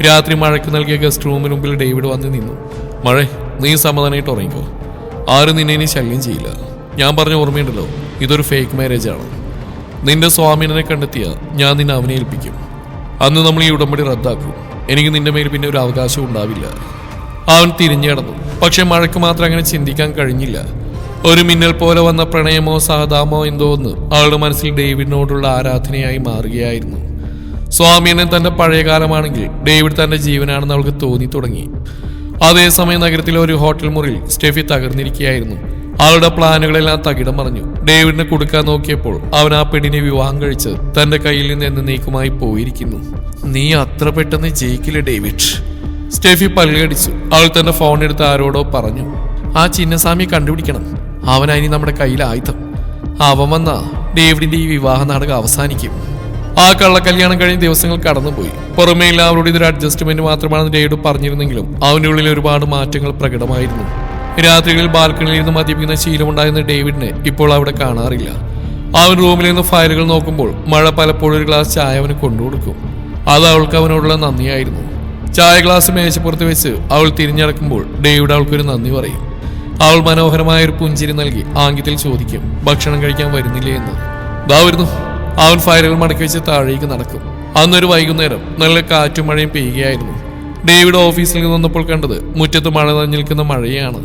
രാത്രി മഴയ്ക്ക് നൽകിയ ഗസ്റ്റ് റൂമിന് മുമ്പിൽ ഡേവിഡ് വന്ന് നിന്നു. മഴ, നീ സമാധാനമായിട്ട് ഉറങ്ങിക്കോ. ആരും നിന്നെ ഇനി ശല്യം ചെയ്യില്ല. ഞാൻ പറഞ്ഞ ഓർമ്മയുണ്ടല്ലോ, ഇതൊരു ഫേക്ക് മാരേജ് ആണ്. നിന്റെ സ്വാമിനെ കണ്ടെത്തിയ ഞാൻ നിന്നെ അവനെ ഏൽപ്പിക്കും. അന്ന് നമ്മൾ ഈ ഉടമ്പടി റദ്ദാക്കും. എനിക്ക് നിന്റെ മേൽ പിന്നെ ഒരു അവകാശം ഉണ്ടാവില്ല. അവൻ തിരിഞ്ഞു കിടന്നു. പക്ഷെ മഴയ്ക്ക് മാത്രം അങ്ങനെ ചിന്തിക്കാൻ കഴിഞ്ഞില്ല. ഒരു മിന്നൽ പോലെ വന്ന പ്രണയമോ സഹതാപമോ എന്തോ ഒന്ന് അവളുടെ മനസ്സിൽ ഡേവിഡിനോടുള്ള ആരാധനയായി മാറുകയായിരുന്നു. സ്വാമിയനെ തന്റെ പഴയകാലമാണെങ്കിൽ ഡേവിഡ് തന്റെ ജീവനാണെന്ന് അവൾക്ക് തോന്നി തുടങ്ങി. അതേസമയം നഗരത്തിലെ ഒരു ഹോട്ടൽ മുറിയിൽ സ്റ്റെഫി തകർന്നിരിക്കുകയായിരുന്നു. അവളുടെ പ്ലാനുകളെല്ലാം തകിടം മറിഞ്ഞു. ഡേവിഡിനെ കൊടുക്കാൻ നോക്കിയപ്പോൾ അവൻ ആ പെണ്ണിനെ വിവാഹം കഴിച്ച് തന്റെ കയ്യിൽ നിന്ന് എന്നേക്കുമായി പോയിരിക്കുന്നു. നീ അത്ര പെട്ടെന്ന് ജയിക്കില്ല ഡേവിഡ്. സ്റ്റെഫി പല്ലുകടിച്ചു. അവൾ തന്റെ ഫോൺ എടുത്ത് ആരോടോ പറഞ്ഞു. ആ ചിന്നസ്വാമിയെ കണ്ടുപിടിക്കണം. അവനായി നമ്മുടെ കയ്യിൽ ആയുധം. അവൻ വന്ന ഡേവിഡിന്റെ ഈ വിവാഹ നാടകം അവസാനിക്കും. ആ കള്ളക്കല്യാണം കഴിഞ്ഞ ദിവസങ്ങൾ കടന്നുപോയി. പുറമേ എല്ലാവരോടും ഇതൊരു അഡ്ജസ്റ്റ്മെന്റ് മാത്രമാണെന്ന് ഡേവിഡ് പറഞ്ഞിരുന്നെങ്കിലും അവന്റെ ഉള്ളിൽ ഒരുപാട് മാറ്റങ്ങൾ പ്രകടമായിരുന്നു. രാത്രികളിൽ ബാൽക്കണിയിൽ നിന്ന് മദ്യപിക്കുന്ന ശീലമുണ്ടായിരുന്ന ഡേവിഡിനെ ഇപ്പോൾ അവിടെ കാണാറില്ല. അവൻ റൂമിൽ നിന്ന് ഫയലുകൾ നോക്കുമ്പോൾ മഴ പലപ്പോഴും ഒരു ഗ്ലാസ് ചായ അവന് കൊണ്ടുകൊടുക്കും. അത് അവൾക്ക് അവനോടുള്ള നന്ദിയായിരുന്നു. ചായ ഗ്ലാസ് മേശപ്പുറത്ത് വെച്ച് അവൾ തിരിഞ്ഞടക്കുമ്പോൾ ഡേവിഡ് അവൾക്കൊരു നന്ദി പറയും. അവൾ മനോഹരമായ ഒരു പുഞ്ചിരി നൽകി ആംഗ്യത്തിൽ ചോദിക്കും, ഭക്ഷണം കഴിക്കാൻ വരുന്നില്ലേ എന്ന്. ദാ വരുന്നു. അവൻ ഫയലുകൾ മടക്കി വെച്ച് താഴേക്ക് നടക്കും. അന്നൊരു വൈകുന്നേരം നല്ല കാറ്റും മഴയും പെയ്യുകയായിരുന്നു. ഡേവിഡ് ഓഫീസിൽ നിന്ന് വന്നപ്പോൾ കണ്ടത് മുറ്റത്ത് മഴ നനഞ്ഞു നിൽക്കുന്ന മഴയാണ്.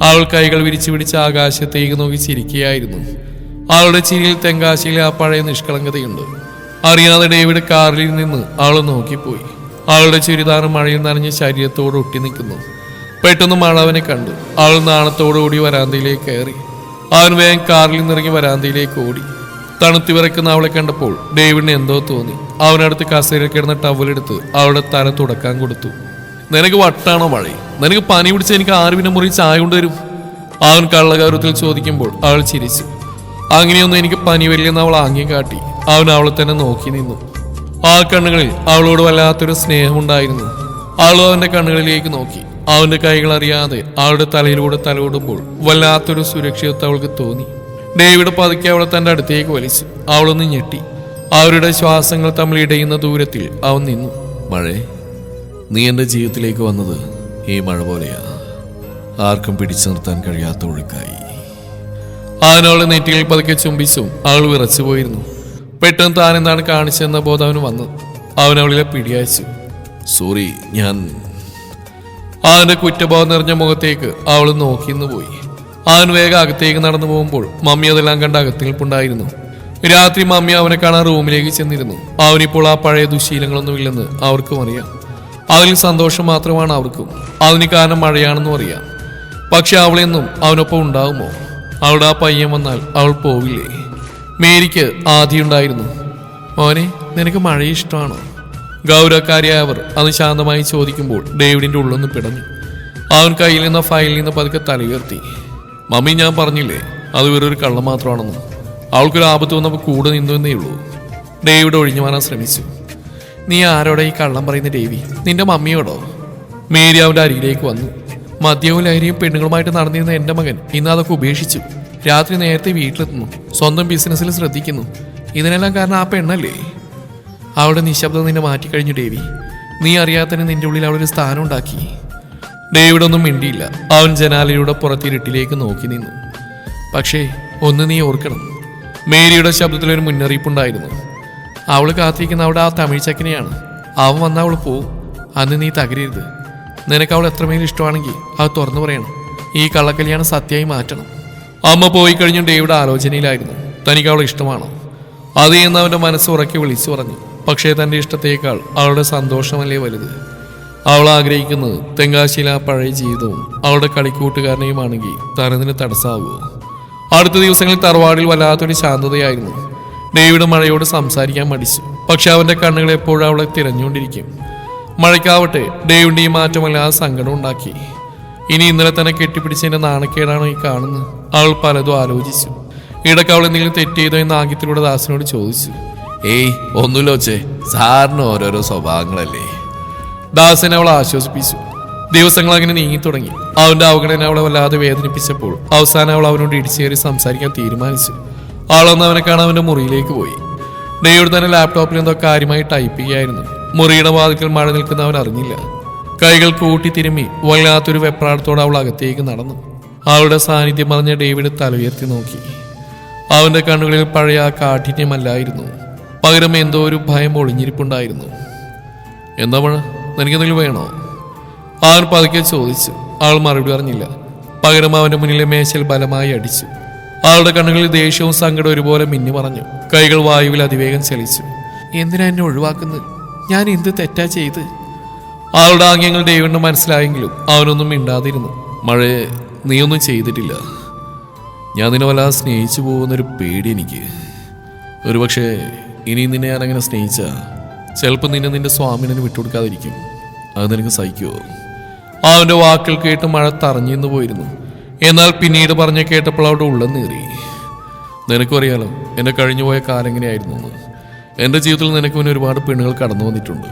അവൾ കൈകൾ വിരിച്ചു പിടിച്ച് ആകാശത്തേക്ക് നോക്കി ചിരിക്കുകയായിരുന്നു. അവളുടെ ചിരിയിൽ തെങ്കാശിയിലെ ആ പഴയ നിഷ്കളങ്കതയുണ്ട്. അറിയാതെ ഡേവിഡ് കാറിൽ നിന്ന് അവൾ നോക്കിപ്പോയി. അവളുടെ ചുരിദാറ് മഴയിൽ നനഞ്ഞ് ശരീരത്തോട് ഒട്ടി നിൽക്കുന്നു. പെട്ടെന്ന് മഴ അവനെ കണ്ടു. അവൾ നാണത്തോടുകൂടി വരാന്തയിലേക്ക് കയറി. അവൻ വേഗം കാറിൽ നിന്നിറങ്ങി വരാന്തയിലേക്ക് ഓടി. തണുത്തി വിറയ്ക്കുന്ന അവളെ കണ്ടപ്പോൾ ഡേവിഡിന് എന്തോ തോന്നി. അവനടുത്ത് കസേരയിൽ കിടന്ന ടവലെടുത്ത് അവളുടെ തല തുടക്കാൻ കൊടുത്തു. നിനക്ക് വട്ടാണോ മഴ? നിനക്ക് പനി പിടിച്ച് എനിക്ക് ആരുവിനെ മുറി ചായ കൊണ്ടുവരും? അവൻ കള്ളഗൗരവത്തിൽ ചോദിക്കുമ്പോൾ അവൾ ചിരിച്ചു. അങ്ങനെയൊന്നും എനിക്ക് പനി വരില്ലെന്ന് അവൾ ആംഗ്യം കാട്ടി. അവൻ അവളെ തന്നെ നോക്കി നിന്നു. ആ കണ്ണുകളിൽ അവളോട് വല്ലാത്തൊരു സ്നേഹമുണ്ടായിരുന്നു. അവൾ അവന്റെ കണ്ണുകളിലേക്ക് നോക്കി. അവന്റെ കൈകൾ അറിയാതെ അവളുടെ തലയിലൂടെ തലോടുമ്പോൾ വല്ലാത്തൊരു സുരക്ഷിതത്വം അവൾക്ക് തോന്നി. ഡേവിഡ് പതുക്കെ അവളെ തന്റെ അടുത്തേക്ക് വലിച്ചു. അവളൊന്ന് ഞെട്ടി. അവരുടെ ശ്വാസങ്ങൾ തമ്മിൽ ഇടയുന്ന ദൂരത്തിൽ അവൻ നിന്നു. മഴേ, നീ എൻ്റെ ജീവിതത്തിലേക്ക് വന്നത് ഈ മഴ പോലെയാ. ആർക്കും പിടിച്ചു നിർത്താൻ കഴിയാത്ത ഒഴുക്കായി. അവനവളെ നെറ്റിയിൽ പതുക്കെ ചുംബിച്ചും അവൾ വിറച്ചു പോയിരുന്നു. പെട്ടെന്ന് താൻ എന്താണ് കാണിച്ചതെന്ന ബോധം അവന് വന്നു. അവൻ അവളിലെ പിടിയച്ചു. സോറി, ഞാൻ... അവന്റെ കുറ്റബോധം നിറഞ്ഞ മുഖത്തേക്ക് അവൾ നോക്കിന്ന് പോയി. അവൻ വേഗം അകത്തേക്ക് നടന്നു പോകുമ്പോൾ മമ്മി അതെല്ലാം കണ്ട് അകത്തിരിപ്പുണ്ടായിരുന്നു. രാത്രി മമ്മി അവനെ കാണാൻ റൂമിലേക്ക് ചെന്നിരുന്നു. അവനിപ്പോൾ ആ പഴയ ദുശീലങ്ങളൊന്നുമില്ലെന്ന് അവർക്കും അറിയാം. അതിൽ സന്തോഷം മാത്രമാണ് അവർക്കും. അതിന് കാരണം മഴയാണെന്നും അറിയാം. പക്ഷെ അവളെന്നും അവനൊപ്പം ഉണ്ടാകുമോ? അവളുടെ ആ പയ്യൻ വന്നാൽ അവൾ പോവില്ലേ? മേരിക്ക് ആദിയുണ്ടായിരുന്നു. മോനെ, നിനക്ക് മഴ ഇഷ്ടമാണോ? ഗൗരവക്കാരിയായ അവർ അത് ശാന്തമായി ചോദിക്കുമ്പോൾ ഡേവിഡിന്റെ ഉള്ളൊന്ന് പിടഞ്ഞു. അവൻ കയ്യിൽ നിന്ന് ഫയലിൽ നിന്ന് പതുക്കെ തലയുയർത്തി. മമ്മി, ഞാൻ പറഞ്ഞില്ലേ അത് വേറൊരു കള്ളം മാത്രമാണെന്ന്. അവൾക്കൊരു ആപത്ത് വന്നപ്പോൾ കൂടെ നിന്നു എന്നേ ഉള്ളൂ. ഡേവിഡ് ഒഴിഞ്ഞു മാറാൻ ശ്രമിച്ചു. നീ ആരോടെ ഈ കള്ളം പറയുന്ന ഡേവി? നിന്റെ മമ്മിയോടോ? മേരി അവന്റെ അരികിലേക്ക് വന്നു. മദ്യവും ലഹരിയും പെണ്ണുങ്ങളുമായിട്ട് നടന്നിരുന്ന എന്റെ മകൻ ഇന്ന് അതൊക്കെ ഉപേക്ഷിച്ചു. രാത്രി നേരത്തെ വീട്ടിലെത്തുന്നു, സ്വന്തം ബിസിനസ്സിൽ ശ്രദ്ധിക്കുന്നു. ഇതിനെല്ലാം കാരണം ആ പെണ്ണല്ലേ? അവളുടെ നിശബ്ദത നിന്നെ മാറ്റിക്കഴിഞ്ഞു ഡേവി. നീ അറിയാത്തന്നെ നിന്റെ ഉള്ളിൽ അവളൊരു സ്ഥാനം ഉണ്ടാക്കി. ഡേവിഡൊന്നും മിണ്ടിയില്ല. അവൻ ജനാലയുടെ പുറത്തിരുട്ടിലേക്ക് നോക്കി നിന്നു. പക്ഷേ ഒന്ന് നീ ഓർക്കണം, മേരിയുടെ ശബ്ദത്തിലൊരു മുന്നറിയിപ്പുണ്ടായിരുന്നു. അവൾ കാത്തിരിക്കുന്ന അവിടെ ആ തമിഴ് ചക്കനെയാണ്. അവൻ വന്നാൽ അവൾ പോവും. അന്ന് നീ തകരരുത്. നിനക്ക് അവൾ എത്രമേൽ ഇഷ്ടമാണെങ്കിൽ അത് തുറന്നു പറയണം. ഈ കള്ളക്കല്യാണം സത്യമായി മാറ്റണം. അമ്മ പോയി കഴിഞ്ഞു ഡേവിഡ് ആലോചനയിലായിരുന്നു. തനിക്ക് അവളെ ഇഷ്ടമാണോ? അത് എന്ന് അവൻ്റെ മനസ്സ് ഉറക്കി വിളിച്ചു പറഞ്ഞു. പക്ഷേ തൻ്റെ ഇഷ്ടത്തേക്കാൾ അവളുടെ സന്തോഷമല്ലേ വലുത്. അവൾ ആഗ്രഹിക്കുന്നത് തെങ്കാശിയിലെ ആ പഴയ ജീവിതവും അവളുടെ കളിക്കൂട്ടുകാരനെയുമാണെങ്കിൽ തനതിന് തടസ്സമാകുമോ? അടുത്ത ദിവസങ്ങളിൽ തറവാടിൽ വല്ലാത്തൊരു ശാന്തതയായിരുന്നു. ഡേവിഡ് മഴയോട് സംസാരിക്കാൻ മടിച്ചു. പക്ഷെ അവൻ്റെ കണ്ണുകൾ എപ്പോഴും അവളെ തിരഞ്ഞുകൊണ്ടിരിക്കും. മഴയ്ക്കാവട്ടെ ഡേവിഡിന്റെ ഈ മാറ്റമല്ലാതെ സങ്കടം ഉണ്ടാക്കി. ഇനി ഇന്നലെ തന്നെ കെട്ടിപ്പിടിച്ചതിന്റെ നാണക്കേടാണോ ഈ കാണുന്നത്? അവൾ പലതും ആലോചിച്ചു. ഇടയ്ക്ക് അവൾ എന്തെങ്കിലും തെറ്റ് ചെയ്തോ എന്ന് ആംഗ്യത്തിലൂടെ ദാസനോട് ചോദിച്ചു. ഏയ് ഒന്നുമില്ല ഒച്ചേ, സാറിന് ഓരോരോ സ്വഭാവങ്ങളല്ലേ. ദാസൻ അവളെ ആശ്വസിപ്പിച്ചു. ദിവസങ്ങൾ അങ്ങനെ നീങ്ങി തുടങ്ങി. അവന്റെ അവഗണന അവളെ വല്ലാതെ വേദനിപ്പിച്ചപ്പോൾ അവസാനം അവൾ അവനോട് ഇടിച്ചേറി സംസാരിക്കാൻ തീരുമാനിച്ചു. അവളൊന്ന് അവനെ കാണാൻ അവന്റെ മുറിയിലേക്ക് പോയി. ഡേവിഡ് തന്നെ ലാപ്ടോപ്പിൽ എന്തോ കാര്യമായി ടൈപ്പ് ചെയ്യായിരുന്നു. മുറിയുടെ വാതിൽക്കൽ മഴ നിൽക്കുന്ന അവൻ അറിഞ്ഞില്ല. കൈകൾ കൂട്ടി തിരുമ്മി വല്ലാത്തൊരു വെപ്രാളത്തോടെ അവൾ അകത്തേക്ക് നടന്നു. അവളുടെ സാന്നിധ്യം പറഞ്ഞ ഡേവിഡ് തലയുയർത്തി നോക്കി. അവന്റെ കണ്ണുകളിൽ പഴയ ആ കാഠിന്യമല്ലായിരുന്നു, പകരം എന്തോ ഒരു ഭയം ഒളിഞ്ഞിരിപ്പുണ്ടായിരുന്നു. എന്താ മഴ, നിനക്കെന്തെങ്കിലും വേണോ? അവൻ പതുക്കെ ചോദിച്ചു. അവൾ മറുപടി പറഞ്ഞില്ല. പകരം അവന്റെ മുന്നിലെ മേശയിൽ ബലമായി അടിച്ചു. അവളുടെ കണ്ണുകളിൽ ദേഷ്യവും സങ്കടവും ഒരുപോലെ മിന്നി പറഞ്ഞു. കൈകൾ വായുവിൽ അതിവേഗം ചലിച്ചു. എന്തിനാ എന്നെ ഒഴിവാക്കുന്നത്? ഞാൻ എന്ത് തെറ്റാ ചെയ്ത്? അവളുടെ ആംഗ്യങ്ങൾ ഡേവിഡിന് മനസ്സിലായെങ്കിലും അവനൊന്നും മിണ്ടാതിരുന്നു. മഴയെ, നീയൊന്നും ചെയ്തിട്ടില്ല. ഞാൻ നിന്നെ വല്ലാതെ സ്നേഹിച്ചു പോകുന്നൊരു പേടി എനിക്ക്. ഒരുപക്ഷെ ഇനി നിന്നെ ഞാനങ്ങനെ സ്നേഹിച്ച ചിലപ്പോൾ നിന്നെ നിന്റെ സ്വാമിനെ വിട്ടുകൊടുക്കാതിരിക്കും. അത് നിനക്ക് സഹിക്കുമോ? അവന്റെ വാക്കുകൾ കേട്ട് മഴ തറഞ്ഞിന്ന് പോയിരുന്നു. എന്നാൽ പിന്നീട് പറഞ്ഞ കേട്ടപ്പോൾ അവിടെ ഉള്ളെന്നേറി. നിനക്കും അറിയാലോ എൻ്റെ കഴിഞ്ഞുപോയ കാലം എങ്ങനെയായിരുന്നു. എൻ്റെ ജീവിതത്തിൽ നിനക്ക് മുന്നേ ഒരുപാട് പെണ്ണുകൾ കടന്നു വന്നിട്ടുണ്ട്.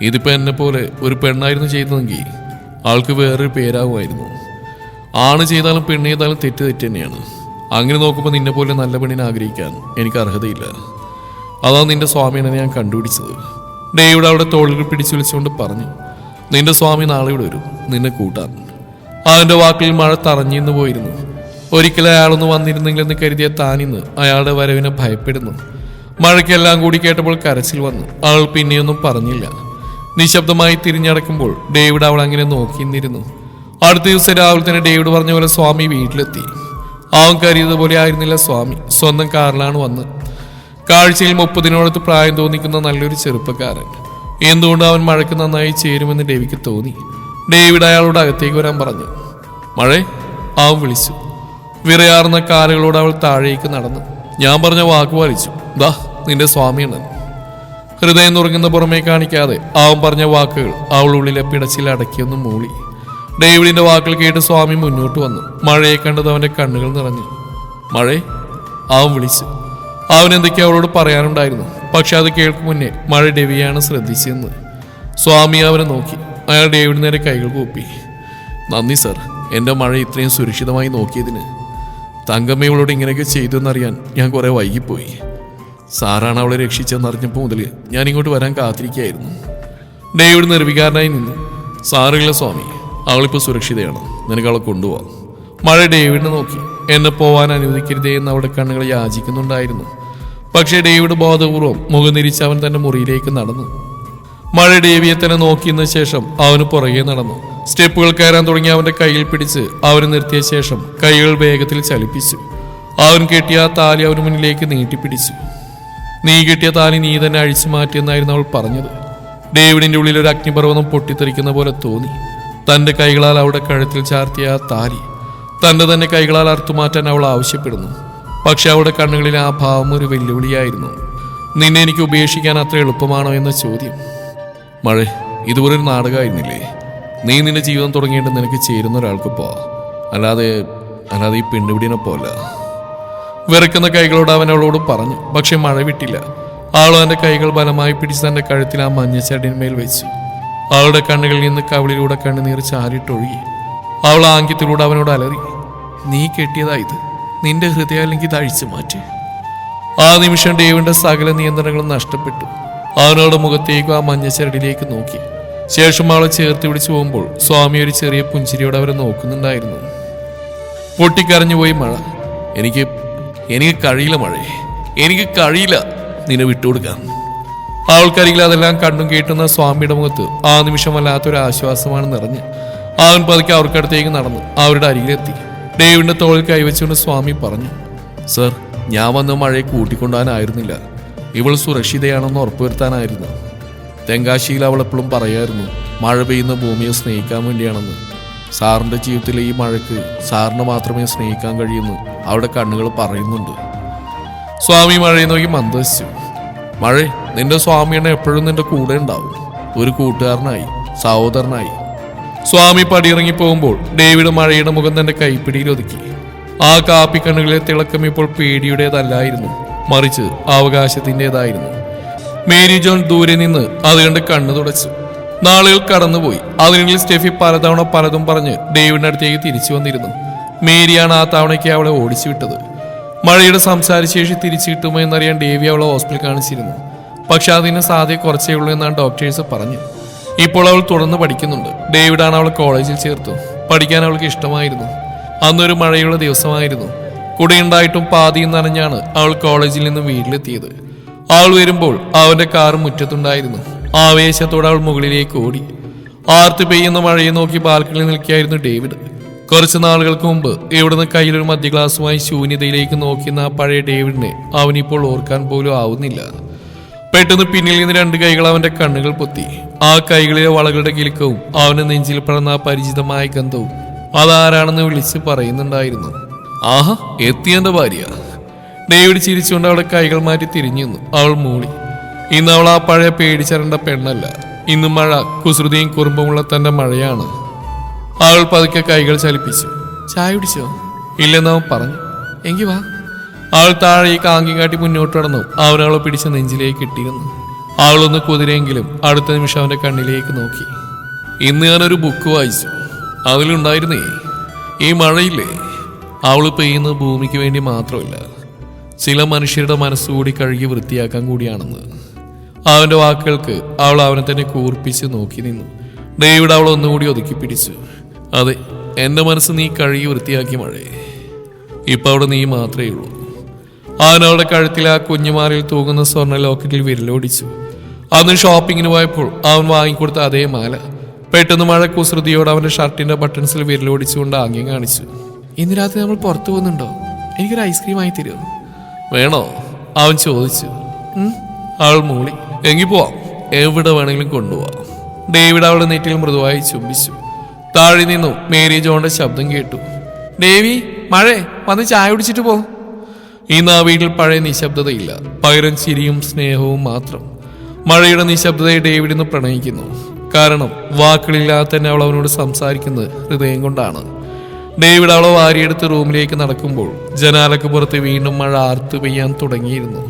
ഇതിപ്പോൾ എന്നെ പോലെ ഒരു പെണ്ണായിരുന്നു ചെയ്തതെങ്കിൽ ആൾക്ക് വേറൊരു പേരാകുമായിരുന്നു. ആണ് ചെയ്താലും പെണ്ണ് ചെയ്താലും തെറ്റ് തന്നെയാണ്. അങ്ങനെ നോക്കുമ്പോൾ നിന്നെ പോലെ നല്ല പെണ്ണിനെ ആഗ്രഹിക്കാൻ എനിക്ക് അർഹതയില്ല. അതാണ് നിന്റെ സ്വാമിയാണ് ഞാൻ കണ്ടുപിടിച്ചത്. ഡേവിഡ് അവിടെ തോളിൽ പിടിച്ചു വിളിച്ചുകൊണ്ട് പറഞ്ഞു. നിന്റെ സ്വാമി നാളെ ഇവിടെ വരും നിന്നെ കൂട്ടാൻ. അവന്റെ വാക്കിൽ മഴ തറഞ്ഞിന്ന് പോയിരുന്നു. ഒരിക്കലും അയാളൊന്ന് വന്നിരുന്നെങ്കിലെന്ന് കരുതിയ താനിന്ന് അയാളുടെ വരവിനെ ഭയപ്പെടുന്നു. മഴയ്ക്കെല്ലാം കൂടി കേട്ടപ്പോൾ കരച്ചിൽ വന്നു. അവൾ പിന്നെയൊന്നും പറഞ്ഞില്ല. നിശബ്ദമായി തിരിഞ്ഞടക്കുമ്പോൾ ഡേവിഡ് അവൾ അങ്ങനെ നോക്കിന്നിരുന്നു. അടുത്ത ദിവസം രാവിലെ തന്നെ ഡേവിഡ് പറഞ്ഞ പോലെ സ്വാമി വീട്ടിലെത്തി. അവൻ കരുതിയതുപോലെ ആയിരുന്നില്ല സ്വാമി. സ്വന്തം കാറിലാണ് വന്ന്. കാഴ്ചയിൽ 30-നോടത്ത് പ്രായം തോന്നിക്കുന്ന നല്ലൊരു ചെറുപ്പക്കാരൻ. എന്തുകൊണ്ട് അവൻ മഴയ്ക്ക് നന്നായി ചേരുമെന്ന് ഡേവിക്ക് തോന്നി. ഡേവിഡ് അയാളോട് അകത്തേക്ക് വരാൻ പറഞ്ഞു. മഴേ, അവൻ വിളിച്ചു. വിറയാർന്ന കാലുകളോട് അവൾ താഴേക്ക് നടന്നു. ഞാൻ പറഞ്ഞ വാക്ക് പാലിച്ചു. ദാ നിന്റെ സ്വാമിയാണ്. ഹൃദയം നുറുങ്ങുന്ന പുറമേ കാണിക്കാതെ അവൻ പറഞ്ഞ വാക്കുകൾ അവൾ ഉള്ളിലെ പിടച്ചിൽ അടക്കിയൊന്നും മൂളി. ഡേവിഡിന്റെ വാക്കുകൾ കേട്ട് സ്വാമി മുന്നോട്ട് വന്നു. മഴയെ കണ്ടത് അവന്റെ കണ്ണുകൾ നിറഞ്ഞു. മഴേ, അവൻ വിളിച്ചു. അവൻ എന്തൊക്കെയോ അവളോട് പറയാനുണ്ടായിരുന്നു. പക്ഷെ അത് കേൾക്കും മുന്നേ മഴ ഡേവിയാണ് ശ്രദ്ധിച്ചെന്ന്. സ്വാമി അവനെ നോക്കി. അയാൾ ഡേവിഡ് നേരെ കൈകൾ കൂപ്പി. നന്ദി സർ, എൻ്റെ മഴ ഇത്രയും സുരക്ഷിതമായി നോക്കിയതിന്. തങ്കമ്മയോട് ഇങ്ങനെയൊക്കെ ചെയ്തു എന്നറിയാൻ ഞാൻ കുറെ വൈകിപ്പോയി. സാറാണ് അവളെ രക്ഷിച്ചെന്നറിഞ്ഞപ്പോൾ മുതൽ ഞാൻ ഇങ്ങോട്ട് വരാൻ കാത്തിരിക്കുകയായിരുന്നു. ഡേവിഡ് നിർവികാരനായി നിന്നു. സാറില്ല സ്വാമി, അവളിപ്പോൾ സുരക്ഷിതയാണ്. നിനക്ക് അവളെ കൊണ്ടുപോവാം. മഴ ഡേവിഡിനെ നോക്കി. എന്നെ പോവാൻ അനുവദിക്കരുതേ എന്ന് അവളുടെ കണ്ണുകൾ യാചിക്കുന്നുണ്ടായിരുന്നു. പക്ഷേ ഡേവിഡ് ബോധപൂർവം മുഖം തിരിച്ച് അവൻ തന്റെ മുറിയിലേക്ക് നടന്നു. മഴ ഡേവിയെ തന്നെ നോക്കിയതിനു ശേഷം അവന് പുറകെ നടന്നു. സ്റ്റെപ്പുകൾ കയറാൻ തുടങ്ങി അവന്റെ കയ്യിൽ പിടിച്ച് അവന് നിർത്തിയ ശേഷം കൈകൾ വേഗത്തിൽ ചലിപ്പിച്ചു. അവൻ കെട്ടിയ ആ താലി അവന് മുന്നിലേക്ക് നീട്ടിപ്പിടിച്ചു. നീ കെട്ടിയ താലി നീ തന്നെ അഴിച്ചു മാറ്റിയെന്നായിരുന്നു അവൾ പറഞ്ഞത്. ഡേവിഡിന്റെ ഉള്ളിൽ ഒരു അഗ്നിപർവ്വതം പൊട്ടിത്തെറിക്കുന്ന പോലെ തോന്നി. തന്റെ കൈകളാൽ അവിടെ കഴുത്തിൽ ചാർത്തിയ ആ താലി തന്റെ തന്നെ കൈകളാൽ അറുത്തുമാറ്റാൻ അവൾ ആവശ്യപ്പെടുന്നു. പക്ഷെ അവളുടെ കണ്ണുകളിലെ ആ ഭാവം ഒരു വെല്ലുവിളിയായിരുന്നു. നിന്നെ എനിക്ക് ഉപേക്ഷിക്കാൻ അത്ര എളുപ്പമാണോ എന്ന ചോദ്യം. മഴേ, ഇതുപോലെ ഒരു നാടകമായിരുന്നില്ലേ? നീ നിന്റെ ജീവിതം തുടങ്ങിയിട്ട് നിനക്ക് ചേരുന്ന ഒരാൾക്കിപ്പോ, അല്ലാതെ ഈ പെണ്ണുപിടിനെ പോലെ. വിറക്കുന്ന കൈകളോട് അവൻ അവളോട് പറഞ്ഞു. പക്ഷെ മഴ വിട്ടില്ല. അവൾ അവന്റെ കൈകൾ ബലമായി പിടിച്ച് തന്റെ കഴുത്തിൽ ആ മഞ്ഞച്ചടിന്മേൽ വെച്ചു. അവളുടെ കണ്ണുകളിൽ നിന്ന് കവിളിലൂടെ കണ്ണുനീർ ചാരിട്ടൊഴുകി. അവൾ ആംഗ്യത്തിലൂടെ അവനോട് അലറി, നീ കെട്ടിയതാ ഇത്, നിന്റെ ഹൃദയം അല്ലെങ്കിൽ ഇത് അഴിച്ചു മാറ്റി. ആ നിമിഷം ഡേവിന്റെ സകല നിയന്ത്രണങ്ങളും നഷ്ടപ്പെട്ടു. അവനോട് മുഖത്തേക്കും ആ മഞ്ഞച്ചരടിലേക്ക് നോക്കി. ശേഷം അവളെ ചേർത്ത് പിടിച്ചു പോകുമ്പോൾ സ്വാമി ഒരു ചെറിയ പുഞ്ചിരിയോടെ അവരെ നോക്കുന്നുണ്ടായിരുന്നു. പൊട്ടിക്കരഞ്ഞുപോയി മഴ. എനിക്ക് കഴിയില്ല മഴേ, എനിക്ക് കഴിയില്ല നിന്നെ വിട്ടുകൊടുക്കാൻ. അവൾക്കരികിൽ അതെല്ലാം കണ്ടും കേട്ടുന്ന സ്വാമിയുടെ മുഖത്ത് ആ നിമിഷം വല്ലാത്തൊരു ആശ്വാസമാണ് നിറഞ്ഞ്. അവൻ പതുക്കെ അവർക്കടുത്തേക്ക് നടന്നു അവരുടെ അരികിലെത്തി. ഡേവിഡിന്റെ തോളിൽ കൈവച്ചുകൊണ്ട് സ്വാമി പറഞ്ഞു, സർ, ഞാൻ വന്ന് മഴയെ കൂട്ടിക്കൊണ്ടുപോകാനായിരുന്നില്ല. ഇവൾ സുരക്ഷിതയാണെന്ന് ഉറപ്പുവരുത്താനായിരുന്നു. തെങ്കാശിയിൽ അവൾ എപ്പോഴും പറയായിരുന്നു മഴ പെയ്യുന്ന ഭൂമിയെ സ്നേഹിക്കാൻ വേണ്ടിയാണെന്ന്. സാറിൻ്റെ ജീവിതത്തിലെ ഈ മഴയ്ക്ക് സാറിനെ മാത്രമേ സ്നേഹിക്കാൻ കഴിയുന്നു അവളുടെ കണ്ണുകൾ പറയുന്നുണ്ട്. സ്വാമി മഴയെ നോക്കി മന്ദസിച്ചു. മഴേ, നിന്റെ സ്വാമിയാണ് എപ്പോഴും നിന്റെ കൂടെ ഉണ്ടാവും, ഒരു കൂട്ടുകാരനായി, സഹോദരനായി. സ്വാമി പടിയിറങ്ങി പോകുമ്പോൾ ഡേവിഡ് മഴയുടെ മുഖം തന്റെ കൈപ്പിടിയിൽ ഒതുക്കി. ആ കാപ്പിക്കണ്ണുകളിലെ തിളക്കം ഇപ്പോൾ പേടിയുടേതല്ലായിരുന്നു, മറിച്ച് അവകാശത്തിൻ്റെതായിരുന്നു. മേരി ജോൺ ദൂരെ നിന്ന് അത് കണ്ട് കണ്ണു തുടച്ചു. നാളുകൾ കടന്നുപോയി. അതിനിടയിൽ സ്റ്റെഫി പലതവണ പലതും പറഞ്ഞ് ഡേവിഡിന്റെ അടുത്തേക്ക് തിരിച്ചു വന്നിരുന്നു. മേരിയാണ് ആ തവണയ്ക്ക് അവളെ ഓടിച്ചു വിട്ടത്. മഴയുടെ സംസാരശേഷി തിരിച്ചു കിട്ടുമോ എന്നറിയാൻ ഡേവി അവളെ ഹോസ്പിറ്റലിൽ കാണിച്ചിരുന്നു. പക്ഷെ അതിന് സാധ്യത കുറച്ചേ ഉള്ളൂ എന്നാണ് ഡോക്ടേഴ്സ് പറഞ്ഞു. ഇപ്പോൾ അവൾ തുടർന്ന് പഠിക്കുന്നുണ്ട്. ഡേവിഡാണ് അവളെ കോളേജിൽ ചേർത്തു. പഠിക്കാൻ അവൾക്ക് ഇഷ്ടമായിരുന്നു. അന്നൊരു മഴയുള്ള ദിവസമായിരുന്നു. കുടയുണ്ടായിട്ടും പാതിയും നനഞ്ഞാണ് അവൾ കോളേജിൽ നിന്ന് വീട്ടിലെത്തിയത്. അവൾ വരുമ്പോൾ അവന്റെ കാർ മുറ്റത്തുണ്ടായിരുന്നു. ആവേശത്തോടെ അവൾ മുകളിലേക്ക് ഓടി. ആർത്ത് പെയ്യുന്ന മഴയെ നോക്കി ബാൽക്കണിയിൽ നിൽക്കുകയായിരുന്നു ഡേവിഡ്. കുറച്ച് നാളുകൾക്ക് മുമ്പ് ഇവിടുന്ന് കയ്യിലൊരു മദ്യ ഗ്ലാസുമായി ശൂന്യതയിലേക്ക് നോക്കിയിരുന്ന ആ പഴയ ഡേവിഡിനെ അവനിപ്പോൾ ഓർക്കാൻ പോലും ആവുന്നില്ല. പെട്ടെന്ന് പിന്നിൽ നിന്ന് രണ്ട് കൈകൾ അവന്റെ കണ്ണുകൾ പൊത്തി. ആ കൈകളിലെ വളകളുടെ കിലുക്കവും അവന്റെ നെഞ്ചിൽ പടർന്ന ആ പരിചിതമായ ഗന്ധവും അതാരാണെന്ന് വിളിച്ച് പറയുന്നുണ്ടായിരുന്നു. ആഹാ, എത്തിയെന്റെ ഭാര്യ. ഡേവിഡ് ചിരിച്ചുകൊണ്ട് അവളുടെ കൈകൾ മാറ്റി തിരിഞ്ഞു നിന്നു. അവൾ മൂളി. ഇന്ന് അവൾ ആ പഴയ പേടിച്ചരണ്ട പെണ്ണല്ല. ഇന്ന് മഴ കുസൃതിയും കുറുമ്പുമുള്ള തന്റെ മഴയാണ്. അവൾ പതുക്കെ കൈകൾ ചലിപ്പിച്ചു. ചായ കുടിച്ചോ? ഇല്ലെന്ന് അവൻ പറഞ്ഞു. എങ്കി വാ. അവൾ താഴേക്ക് ആംഗ്യം കാട്ടി മുന്നോട്ട് നടന്നു. അവനവളെ പിടിച്ച് നെഞ്ചിലേക്ക് ഇട്ടിരുന്നു. അവളൊന്ന് കുതിരെങ്കിലും അടുത്ത നിമിഷം അവന്റെ കണ്ണിലേക്ക് നോക്കി. ഇന്ന് ഞാനൊരു ബുക്ക് വായിച്ചു. അതിലുണ്ടായിരുന്നേ, ഈ മഴയില്ലേ, അവൾ പെയ്യുന്നത് ഭൂമിക്ക് വേണ്ടി മാത്രമല്ല, ചില മനുഷ്യരുടെ മനസ്സുകൂടി കഴുകി വൃത്തിയാക്കാൻ കൂടിയാണെന്ന്. അവന്റെ വാക്കുകൾക്ക് അവൾ അവനെ തന്നെ കൂർപ്പിച്ച് നോക്കി നിന്നു. ഡേവിഡ് അവൾ ഒന്നുകൂടി ഒതുക്കി പിടിച്ചു. അതെ, എൻ്റെ മനസ്സ് നീ കഴുകി വൃത്തിയാക്കി മഴേ. ഇപ്പൊ അവിടെ നീ മാത്രമേ ഉള്ളൂ. അവൻ അവളുടെ കഴുത്തിൽ ആ കുഞ്ഞുമാറിൽ തൂങ്ങുന്ന സ്വർണ്ണ ലോക്കറ്റിൽ വിരലോടിച്ചു. അന്ന് ഷോപ്പിങ്ങിന് പോയപ്പോൾ അവൻ വാങ്ങിക്കൊടുത്ത അതേ മാല. പെട്ടെന്ന് മഴ കുസൃതിയോട് അവന്റെ ഷർട്ടിന്റെ ബട്ടൺസിൽ വിരലോടിച്ചുകൊണ്ട് ആംഗ്യം കാണിച്ചു. ഇന്ന് രാത്രി നമ്മൾ പുറത്തു പോകുന്നുണ്ടോ? എനിക്കൊരു ഐസ്ക്രീം ആയി തരുമോ? വേണോ? അവൻ ചോദിച്ചു. അവൾ മൂളി. എങ്കിൽ പോവാം, എവിടെ വേണമെങ്കിലും കൊണ്ടുപോവാം. ഡേവിഡ് അവളുടെ നെറ്റിൽ മൃദുവായി ചുംബിച്ചു. താഴെ നിന്നും മേരി ജോണിന്റെ ശബ്ദം കേട്ടു. ഡേവി, മഴേ, വന്ന് ചായ കുടിച്ചിട്ട് പോ. ഇന്ന് ആ വീട്ടിൽ പഴയ നിശബ്ദതയില്ല, പകരം ചിരിയും സ്നേഹവും മാത്രം. മഴയുടെ നിശബ്ദതയെ ഡേവിഡിന്ന് പ്രണയിക്കുന്നു. കാരണം വാക്കുകളില്ലാതെ തന്നെ അവൾ അവനോട് സംസാരിക്കുന്നത് ഹൃദയം കൊണ്ടാണ്. ഡേവിഡ് അവളെ വാരിയെടുത്ത് റൂമിലേക്ക് നടക്കുമ്പോൾ ജനാലക്ക് പുറത്ത് വീണ്ടും മഴ ആർത്തു പെയ്യാൻ തുടങ്ങിയിരുന്നു.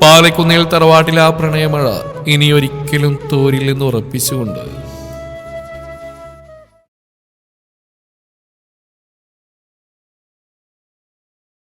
പാലക്കുന്നിൽ തറവാട്ടിലെ ആ പ്രണയമഴ ഇനിയൊരിക്കലും തോരില്ലെന്ന് ഉറപ്പിച്ചുകൊണ്ട്